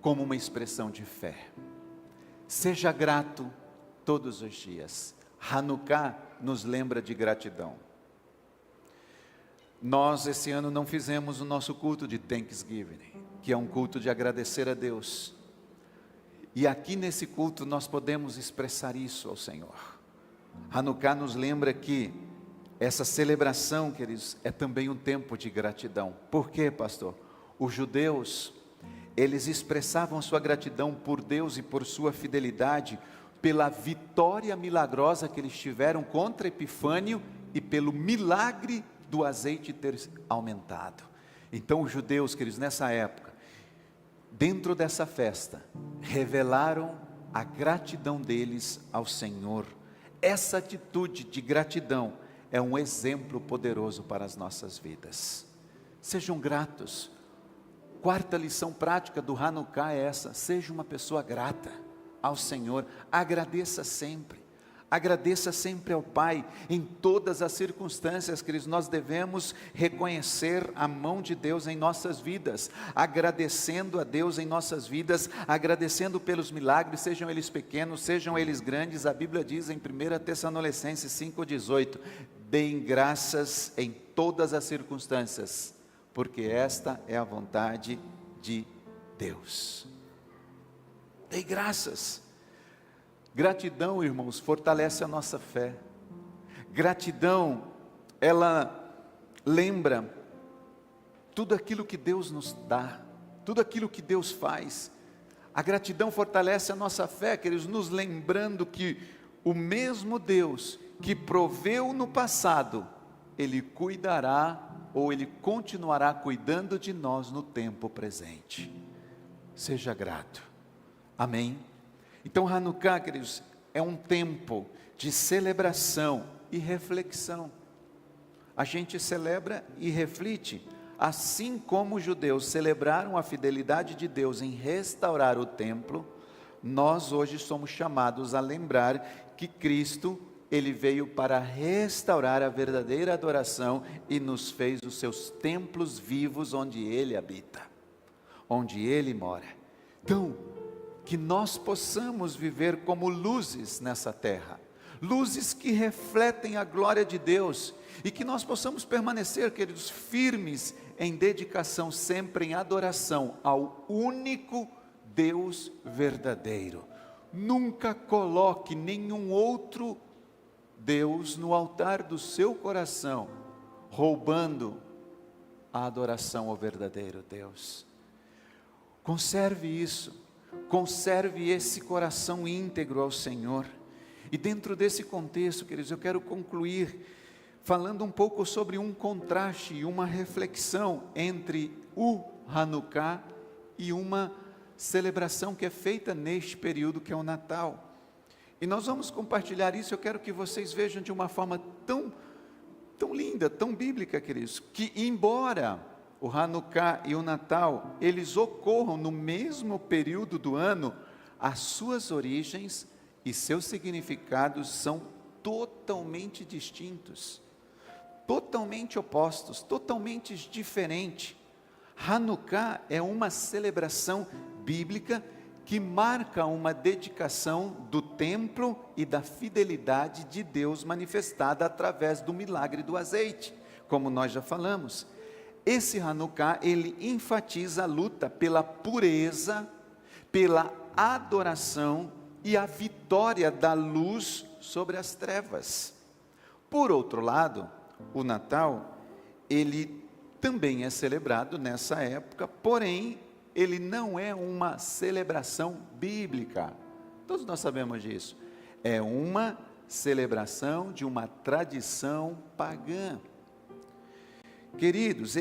A: como uma expressão de fé. Seja grato todos os dias. Hanukkah nos lembra de gratidão. Nós esse ano não fizemos o nosso culto de Thanksgiving, que é um culto de agradecer a Deus. E aqui nesse culto nós podemos expressar isso ao Senhor. Hanukkah nos lembra que essa celebração, queridos, é também um tempo de gratidão. Por quê, pastor? Os judeus, eles expressavam sua gratidão por Deus e por sua fidelidade, pela vitória milagrosa que eles tiveram contra Epifânio e pelo milagre do azeite ter aumentado. Então os judeus, queridos, nessa época, dentro dessa festa, revelaram a gratidão deles ao Senhor. Essa atitude de gratidão é um exemplo poderoso para as nossas vidas. Sejam gratos. Quarta lição prática do Hanukkah é essa: seja uma pessoa grata ao Senhor, agradeça sempre ao Pai, em todas as circunstâncias, queridos. Nós devemos reconhecer a mão de Deus em nossas vidas, agradecendo a Deus em nossas vidas, agradecendo pelos milagres, sejam eles pequenos, sejam eles grandes. A Bíblia diz em 1 Tessalonicenses 5,18, deem graças em todas as circunstâncias, porque esta é a vontade de Deus. Dê graças. Gratidão, irmãos, fortalece a nossa fé. Gratidão, ela lembra tudo aquilo que Deus nos dá, tudo aquilo que Deus faz. A gratidão fortalece a nossa fé, queridos, nos lembrando que o mesmo Deus que proveu no passado, Ele cuidará, ou Ele continuará cuidando de nós no tempo presente. Seja grato. Amém? Então, Hanukkah, queridos, é um tempo de celebração e reflexão. A gente celebra e reflete, assim como os judeus celebraram a fidelidade de Deus em restaurar o templo, nós hoje somos chamados a lembrar que Cristo, Ele veio para restaurar a verdadeira adoração e nos fez os seus templos vivos onde Ele habita, onde Ele mora. Então, que nós possamos viver como luzes nessa terra, luzes que refletem a glória de Deus, e que nós possamos permanecer, queridos, firmes em dedicação, sempre em adoração ao único Deus verdadeiro. Nunca coloque nenhum outro Deus no altar do seu coração, roubando a adoração ao verdadeiro Deus. Conserve isso. Conserve esse coração íntegro ao Senhor. E dentro desse contexto, queridos, eu quero concluir falando um pouco sobre um contraste e uma reflexão entre o Hanukkah e uma celebração que é feita neste período, que é o Natal. E nós vamos compartilhar isso. Eu quero que vocês vejam de uma forma tão linda, tão bíblica, queridos, que embora o Hanukkah e o Natal, eles ocorram no mesmo período do ano, as suas origens e seus significados são totalmente distintos, totalmente opostos, totalmente diferentes. Hanukkah é uma celebração bíblica que marca uma dedicação do templo e da fidelidade de Deus manifestada através do milagre do azeite, como nós já falamos. Esse Hanukkah, ele enfatiza a luta pela pureza, pela adoração e a vitória da luz sobre as trevas. Por outro lado, o Natal, ele também é celebrado nessa época, porém, ele não é uma celebração bíblica. Todos nós sabemos disso. É uma celebração de uma tradição pagã. Queridos,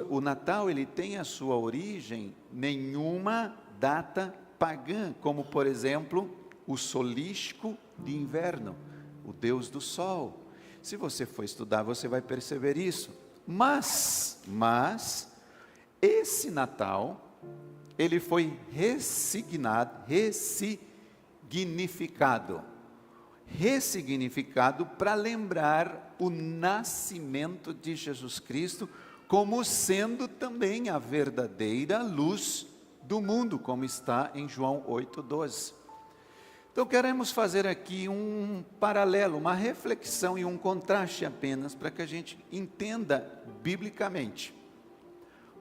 A: o Natal, ele tem a sua origem em nenhuma data pagã, como por exemplo, o solístico de inverno, o Deus do Sol. Se você for estudar, você vai perceber isso. Mas esse Natal, ele foi ressignificado para lembrar o nascimento de Jesus Cristo, como sendo também a verdadeira luz do mundo, como está em João 8,12. Então queremos fazer aqui um paralelo, uma reflexão e um contraste apenas, para que a gente entenda biblicamente.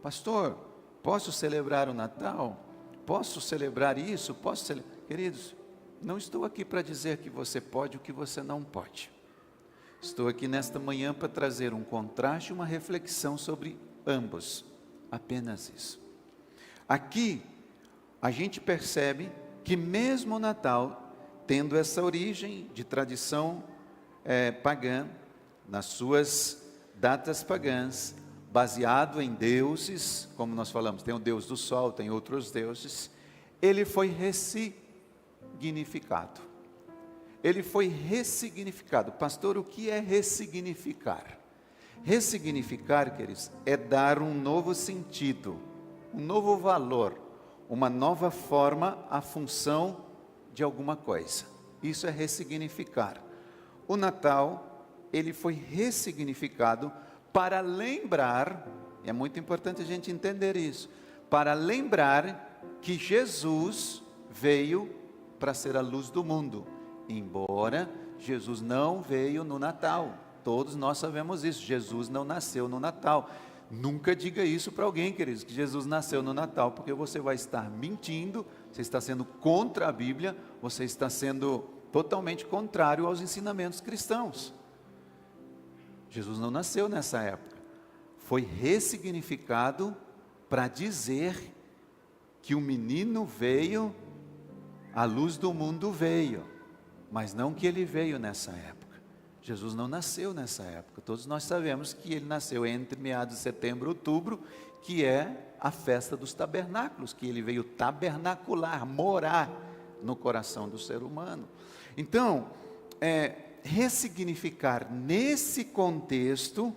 A: Pastor, posso celebrar o Natal? Posso celebrar isso? Queridos, não estou aqui para dizer que você pode o que você não pode. Estou aqui nesta manhã para trazer um contraste e uma reflexão sobre ambos. Apenas isso. Aqui, a gente percebe que mesmo o Natal, tendo essa origem de tradição pagã, nas suas datas pagãs, baseado em deuses, como nós falamos, tem o Deus do Sol, tem outros deuses, ele foi ressignificado. Ele foi ressignificado. Pastor, o que é ressignificar? Ressignificar, queridos, é dar um novo sentido um novo valor, uma nova forma, a função de alguma coisa. Isso é ressignificar. O Natal, ele foi ressignificado para lembrar, é muito importante a gente entender isso, para lembrar que Jesus veio para ser a luz do mundo, embora Jesus não veio no Natal. Todos nós sabemos isso, Jesus não nasceu no Natal. Nunca diga isso para alguém, queridos, que Jesus nasceu no Natal, porque você vai estar mentindo, você está sendo contra a Bíblia, você está sendo totalmente contrário aos ensinamentos cristãos. Jesus não nasceu nessa época, foi ressignificado para dizer que o menino veio, a luz do mundo veio, mas não que ele veio nessa época. Jesus não nasceu nessa época. Todos nós sabemos que ele nasceu entre meados de setembro e outubro, que é a festa dos tabernáculos, que ele veio tabernacular, morar no coração do ser humano. Então, ressignificar nesse contexto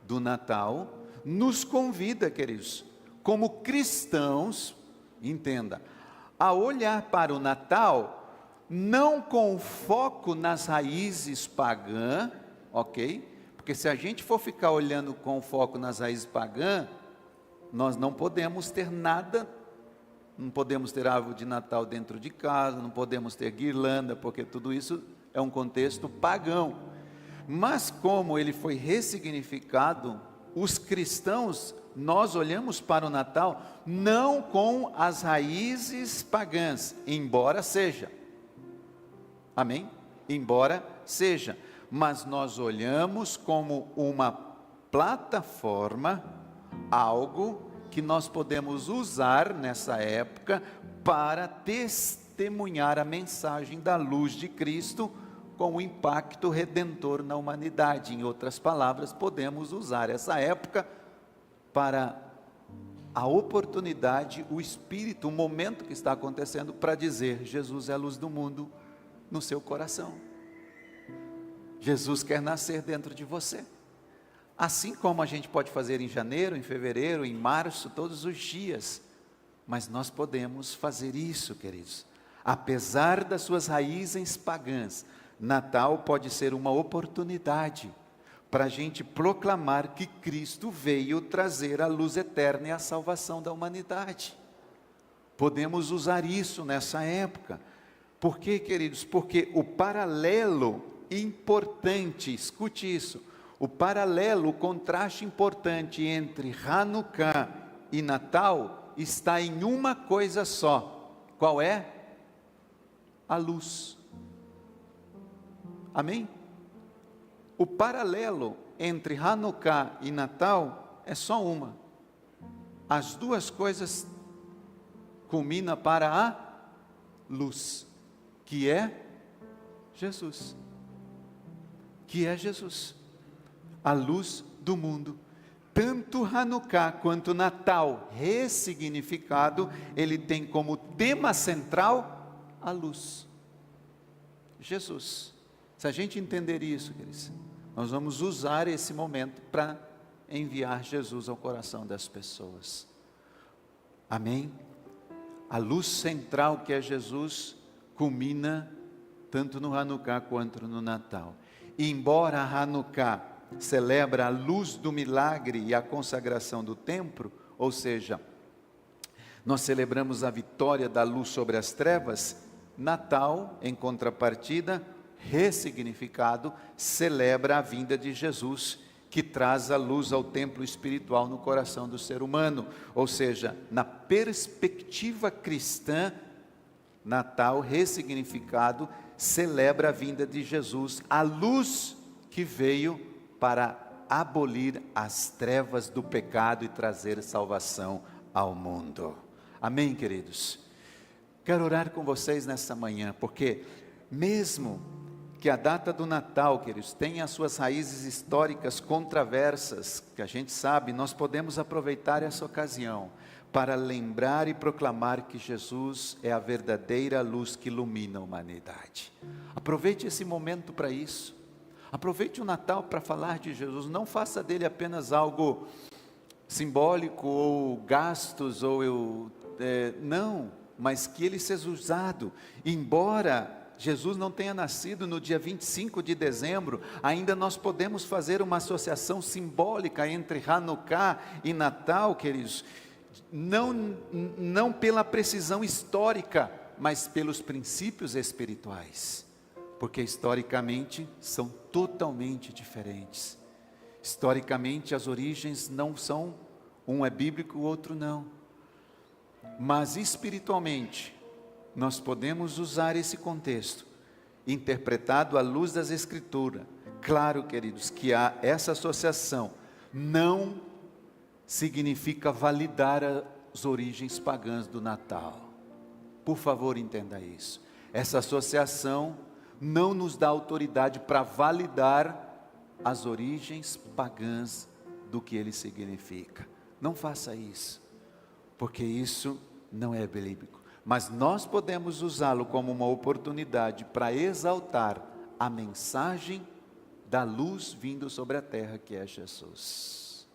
A: do Natal, nos convida, queridos, como cristãos, entenda, a olhar para o Natal, não com foco nas raízes pagãs, ok? Porque se a gente for ficar olhando com foco nas raízes pagãs, nós não podemos ter nada, não podemos ter árvore de Natal dentro de casa, não podemos ter guirlanda, porque tudo isso é um contexto pagão. Mas como ele foi ressignificado, os cristãos, nós olhamos para o Natal não com as raízes pagãs, embora seja. Amém? Embora seja, mas nós olhamos como uma plataforma, algo que nós podemos usar nessa época para testemunhar a mensagem da luz de Cristo com o impacto redentor na humanidade. Em outras palavras, podemos usar essa época para a oportunidade, o Espírito, o momento que está acontecendo para dizer: Jesus é a luz do mundo no seu coração. Jesus quer nascer dentro de você. Assim como a gente pode fazer em janeiro, em fevereiro, em março, todos os dias. Mas nós podemos fazer isso, queridos. Apesar das suas raízes pagãs, Natal pode ser uma oportunidade para a gente proclamar que Cristo veio trazer a luz eterna e a salvação da humanidade. Podemos usar isso nessa época. Por quê, queridos? Porque o paralelo importante, escute isso, o paralelo, o contraste importante entre Hanukkah e Natal está em uma coisa só. Qual é? A luz. Amém? O paralelo entre Hanukkah e Natal é só uma. As duas coisas culminam para a luz, que é Jesus. Que é Jesus, a luz do mundo. Tanto Hanukkah quanto Natal, ressignificado, ele tem como tema central a luz. Jesus. Se a gente entender isso, queridos, nós vamos usar esse momento para enviar Jesus ao coração das pessoas. Amém? A luz central que é Jesus culmina tanto no Hanukkah quanto no Natal. E embora Hanukkah celebra a luz do milagre e a consagração do templo, ou seja, nós celebramos a vitória da luz sobre as trevas, Natal, em contrapartida, ressignificado, celebra a vinda de Jesus, que traz a luz ao templo espiritual no coração do ser humano. Ou seja, na perspectiva cristã, Natal ressignificado celebra a vinda de Jesus, a luz que veio para abolir as trevas do pecado e trazer salvação ao mundo. Amém, queridos? Quero orar com vocês nessa manhã, porque mesmo que a data do Natal, queridos, tenha as suas raízes históricas controversas, que a gente sabe, nós podemos aproveitar essa ocasião para lembrar e proclamar que Jesus é a verdadeira luz que ilumina a humanidade. Aproveite esse momento para isso. Aproveite o Natal para falar de Jesus. Não faça dele apenas algo simbólico ou gastos, não, mas que ele seja usado, embora Jesus não tenha nascido no dia 25 de dezembro, ainda nós podemos fazer uma associação simbólica entre Hanukkah e Natal, queridos, não pela precisão histórica, mas pelos princípios espirituais, porque historicamente são totalmente diferentes. Historicamente as origens não são, um é bíblico, o outro não, mas espiritualmente, nós podemos usar esse contexto, interpretado à luz das Escrituras. Claro, queridos, que essa associação não significa validar as origens pagãs do Natal. Por favor, entenda isso. Essa associação não nos dá autoridade para validar as origens pagãs do que ele significa. Não faça isso, porque isso não é bíblico. Mas nós podemos usá-lo como uma oportunidade para exaltar a mensagem da luz vindo sobre a terra, que é Jesus,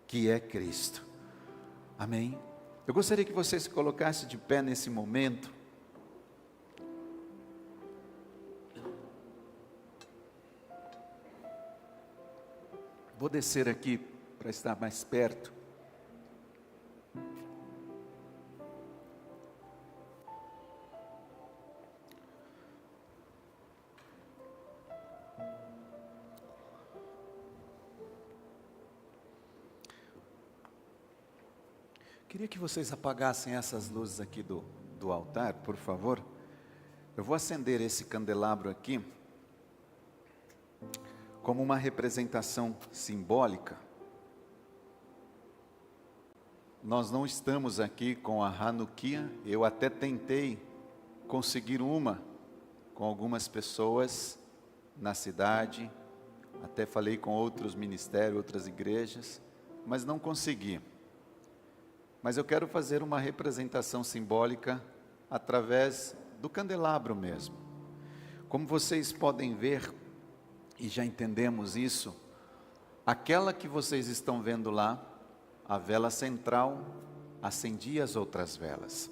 A: que é Cristo. Amém? Eu gostaria que você se colocasse de pé nesse momento. Vou descer aqui para estar mais perto. Queria que vocês apagassem essas luzes aqui do altar, por favor. Eu vou acender esse candelabro aqui como uma representação simbólica. Nós não estamos aqui com a Hanukkah. Eu até tentei conseguir uma com algumas pessoas na cidade, até falei com outros ministérios, outras igrejas, mas não consegui. Mas eu quero fazer uma representação simbólica através do candelabro mesmo. Como vocês podem ver, e já entendemos isso, aquela que vocês estão vendo lá, a vela central, acendia as outras velas.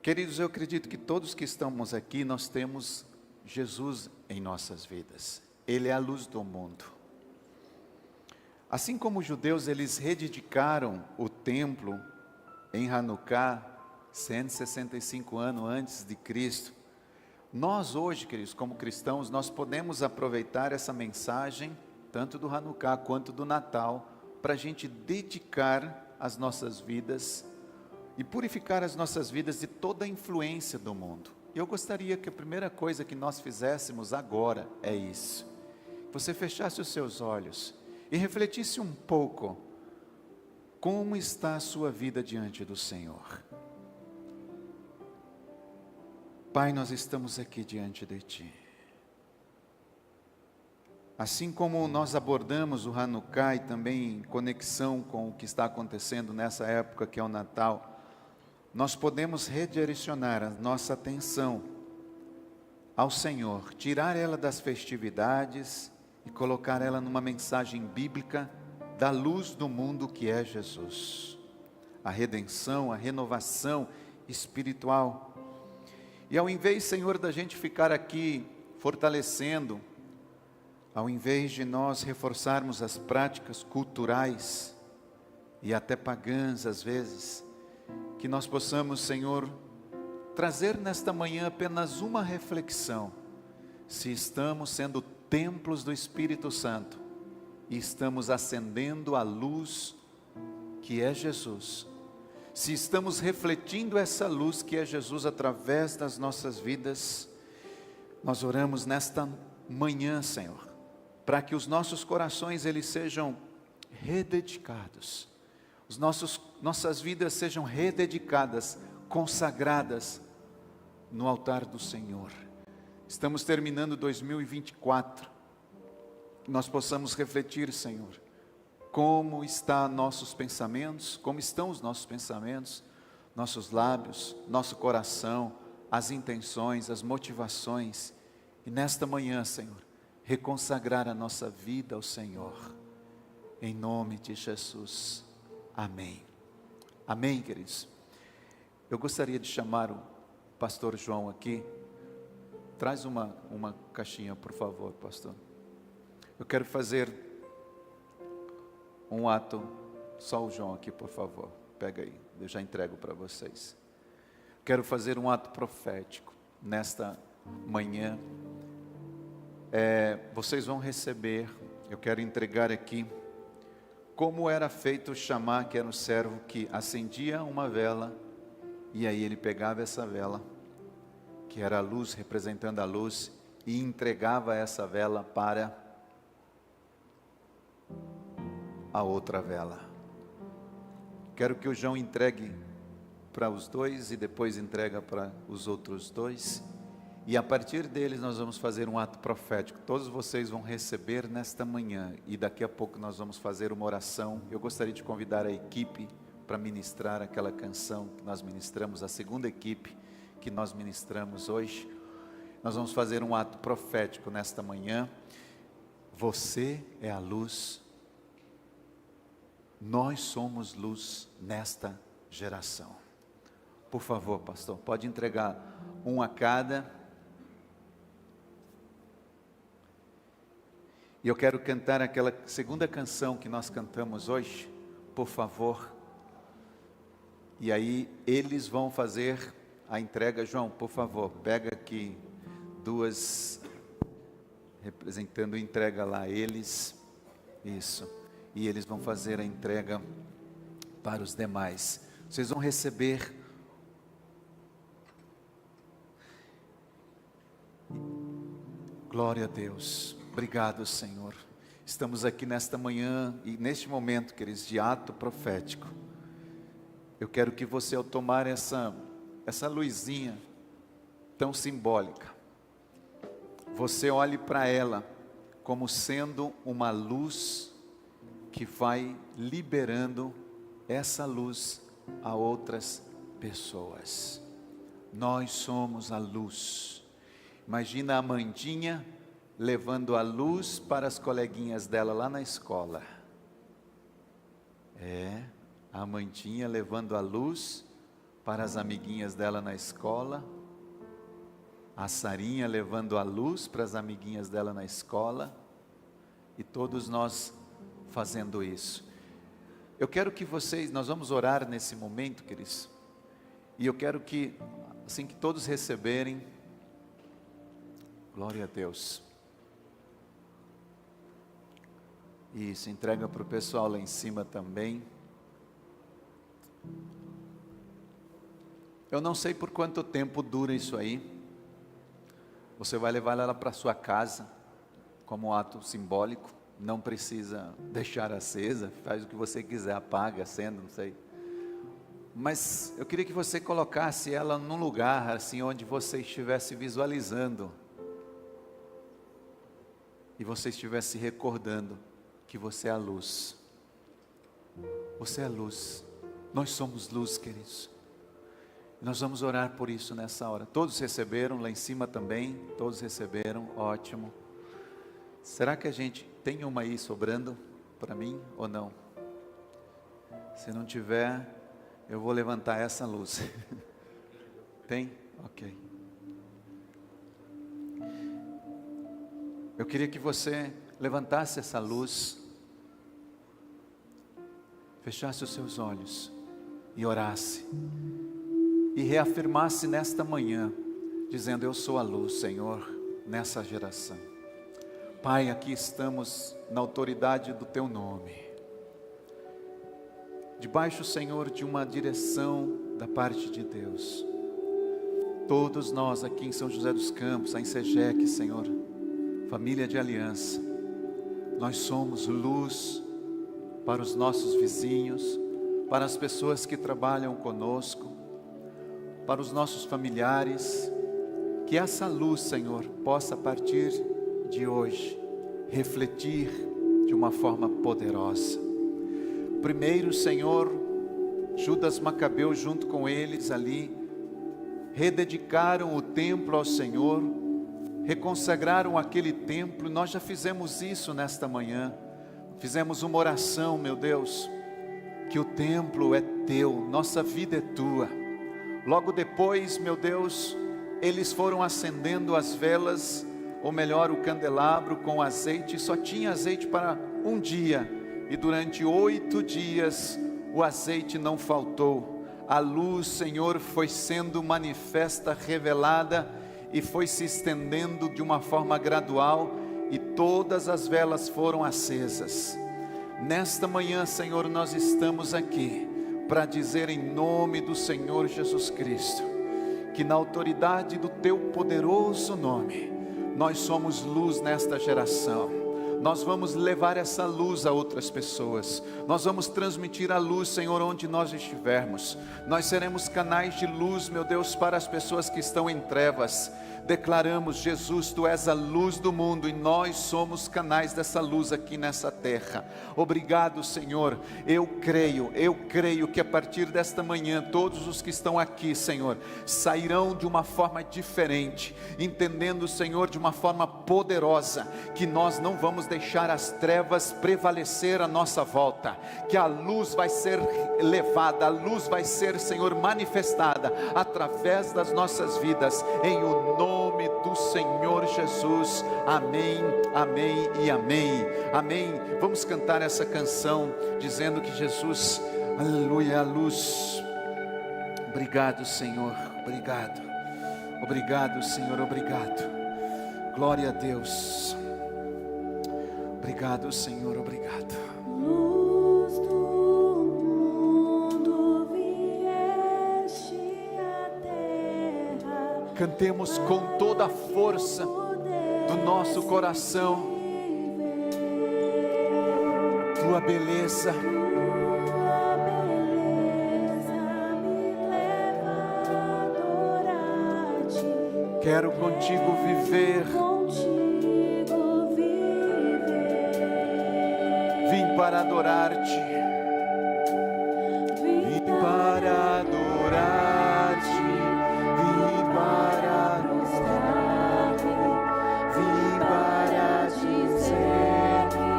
A: Queridos, eu acredito que todos que estamos aqui, nós temos Jesus em nossas vidas. Ele é a luz do mundo. Assim como os judeus, eles rededicaram o templo em Hanukkah, 165 anos antes de Cristo. Nós hoje, queridos, como cristãos, nós podemos aproveitar essa mensagem, tanto do Hanukkah quanto do Natal, para a gente dedicar as nossas vidas e purificar as nossas vidas de toda a influência do mundo. E eu gostaria que a primeira coisa que nós fizéssemos agora é isso. Você fechasse os seus olhos e refletisse um pouco como está a sua vida diante do Senhor. Pai, nós estamos aqui diante de Ti. Assim como nós abordamos o Hanukkah e também em conexão com o que está acontecendo nessa época que é o Natal, nós podemos redirecionar a nossa atenção ao Senhor, tirar ela das festividades e colocar ela numa mensagem bíblica da luz do mundo que é Jesus. A redenção, a renovação espiritual. E ao invés, Senhor, da gente ficar aqui fortalecendo, ao invés de nós reforçarmos as práticas culturais e até pagãs às vezes, que nós possamos, Senhor, trazer nesta manhã apenas uma reflexão, se estamos sendo templos do Espírito Santo e estamos acendendo a luz que é Jesus, se estamos refletindo essa luz que é Jesus através das nossas vidas, nós oramos nesta manhã, Senhor, para que os nossos corações eles sejam rededicados, nossas vidas sejam rededicadas, consagradas no altar do Senhor. Estamos terminando 2024, nós possamos refletir, Senhor, como estão nossos pensamentos, nossos lábios, nosso coração, as intenções, as motivações, e nesta manhã, Senhor, reconsagrar a nossa vida ao Senhor, em nome de Jesus. Amém. Amém, queridos. Eu gostaria de chamar o pastor João aqui. Traz uma caixinha, por favor, pastor. Eu quero fazer um ato, só o João aqui, por favor. Pega aí, eu já entrego para vocês. Quero fazer um ato profético nesta manhã. Vocês vão receber, eu quero entregar aqui, como era feito o Chamá, que era o servo que acendia uma vela, e aí ele pegava essa vela, que era a luz, representando a luz, e entregava essa vela para a outra vela. Quero que o João entregue para os dois e depois entrega para os outros dois. E a partir deles nós vamos fazer um ato profético. Todos vocês vão receber nesta manhã e daqui a pouco nós vamos fazer uma oração. Eu gostaria de convidar a equipe para ministrar aquela canção que nós ministramos, a segunda equipe que nós ministramos hoje. Nós vamos fazer um ato profético nesta manhã. Você é a luz. Nós somos luz nesta geração. Por favor, pastor, pode entregar um a cada. E eu quero cantar aquela segunda canção que nós cantamos hoje, por favor. E aí eles vão fazer a entrega. João, por favor, pega aqui duas, representando entrega lá, eles, isso. E eles vão fazer a entrega para os demais. Vocês vão receber glória a Deus. Obrigado, Senhor. Estamos aqui nesta manhã e neste momento, queridos, de ato profético. Eu quero que você, ao tomar essa luzinha tão simbólica, você olhe para ela como sendo uma luz que vai liberando essa luz a outras pessoas. Nós somos a luz. Imagina a Amandinha levando a luz para as coleguinhas dela lá na escola. A Amandinha levando a luz para as amiguinhas dela na escola. A Sarinha levando a luz para as amiguinhas dela na escola. E todos nós fazendo isso. Eu quero que vocês, nós vamos orar nesse momento, queridos. E eu quero que, assim que todos receberem, glória a Deus. Isso, entrega para o pessoal lá em cima também. Eu não sei por quanto tempo dura isso aí. Você vai levar ela para sua casa, como um ato simbólico. Não precisa deixar acesa, faz o que você quiser, apaga, acenda, não sei. Mas eu queria que você colocasse ela num lugar assim, onde você estivesse visualizando. E você estivesse recordando que você é a luz. Você é a luz. Nós somos luz, queridos. Nós vamos orar por isso nessa hora. Todos receberam, lá em cima também, todos receberam, ótimo. Será que a gente tem uma aí sobrando para mim ou não? Se não tiver, eu vou levantar essa luz. Tem? Ok. Eu queria que você levantasse essa luz, fechasse os seus olhos e orasse. E reafirmasse nesta manhã, dizendo: eu sou a luz, Senhor, nessa geração. Pai, aqui estamos na autoridade do Teu nome. Debaixo, Senhor, de uma direção da parte de Deus. Todos nós aqui em São José dos Campos, a Insegec, Senhor, família de aliança, nós somos luz para os nossos vizinhos, para as pessoas que trabalham conosco, para os nossos familiares. Que essa luz, Senhor, possa a partir de hoje refletir de uma forma poderosa. Primeiro, Senhor, Judas Macabeu junto com eles ali rededicaram o templo ao Senhor, reconsagraram aquele templo. Nós já fizemos isso nesta manhã. fizemos uma oração, meu Deus, que o templo é teu, nossa vida é tua. Logo depois, meu Deus, eles foram acendendo as velas, ou melhor, o candelabro com azeite. Só tinha azeite para um dia, e durante 8 dias o azeite não faltou. A luz, Senhor, foi sendo manifesta, revelada, e foi se estendendo de uma forma gradual, e todas as velas foram acesas. Nesta manhã, Senhor, nós estamos aqui para dizer em nome do Senhor Jesus Cristo, que na autoridade do teu poderoso nome, nós somos luz nesta geração. Nós vamos levar essa luz a outras pessoas. Nós vamos transmitir a luz, Senhor, onde nós estivermos. Nós seremos canais de luz, meu Deus, para as pessoas que estão em trevas. Declaramos: Jesus, tu és a luz do mundo, e nós somos canais dessa luz aqui nessa terra. Obrigado, Senhor. Eu creio que a partir desta manhã, todos os que estão aqui, Senhor, sairão de uma forma diferente, entendendo, Senhor, de uma forma poderosa, que nós não vamos deixar as trevas prevalecer à nossa volta, que a luz vai ser levada, a luz vai ser, Senhor, manifestada através das nossas vidas, em o nome do Senhor Jesus. Amém, amém e amém. Amém. Vamos cantar essa canção dizendo que Jesus, aleluia, é a luz. Obrigado, Senhor, obrigado. Obrigado, Senhor, obrigado. Glória a Deus. Obrigado, Senhor, obrigado.
B: Luz do mundo, vieste à terra.
A: Cantemos com toda a força do nosso coração tua beleza.
B: Tua beleza me leva a adorar-te.
A: Quero contigo viver.
B: Contigo viver.
A: Vim para adorar-te. Vim para adorar-te. Vim para
B: mostrar-me.
A: Vim para
B: dizer que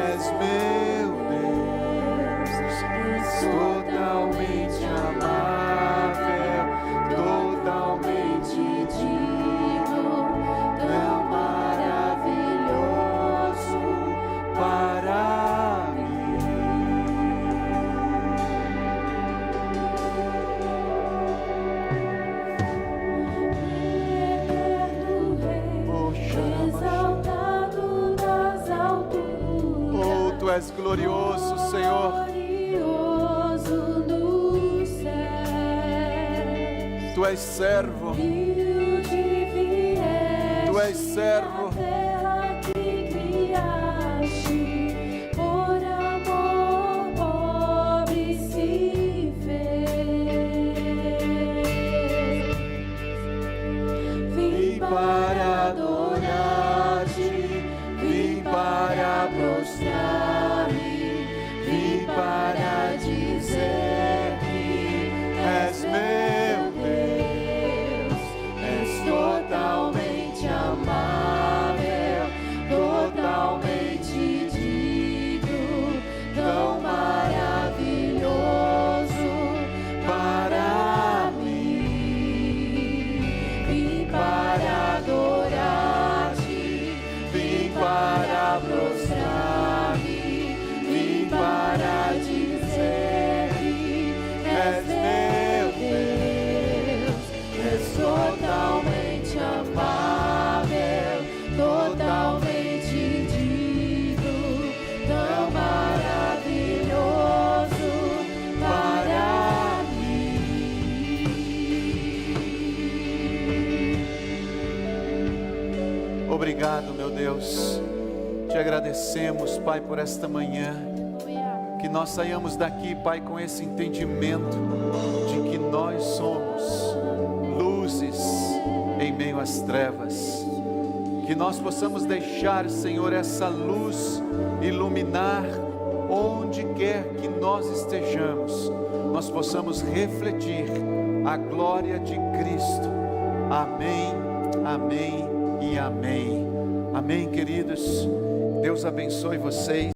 A: és meu Deus, totalmente amável, totalmente
B: digno, tão maravilhoso
A: para mim.
B: eterno Rei,
A: Oh,
B: exaltado nas alturas,
A: oh, tu és glorioso, Senhor.
B: glorioso nos céus.
A: Tu és servo,
B: Humilde vieste
A: tu és servo.
B: à terra que criaste, por amor pobre se fez. Vim para adorar-te, vim para prostrar-me, vim para dizer que
A: És meu
B: Deus, és totalmente amável, totalmente digno, tão maravilhoso para mim. Vim para adorar-te, vim para prostrar-me, vim para dizer que és meu Deus, és totalmente amável, totalmente digno, tão maravilhoso para mim.
A: Obrigado, meu Deus. Te agradecemos, Pai, por esta manhã. Que nós saiamos daqui, Pai, com esse entendimento de que nós somos luzes em meio às trevas. Que nós possamos deixar, Senhor, essa luz iluminar onde quer que nós estejamos. Nós possamos refletir a glória de Cristo. Amém, amém e amém. Amém, queridos. Deus abençoe vocês.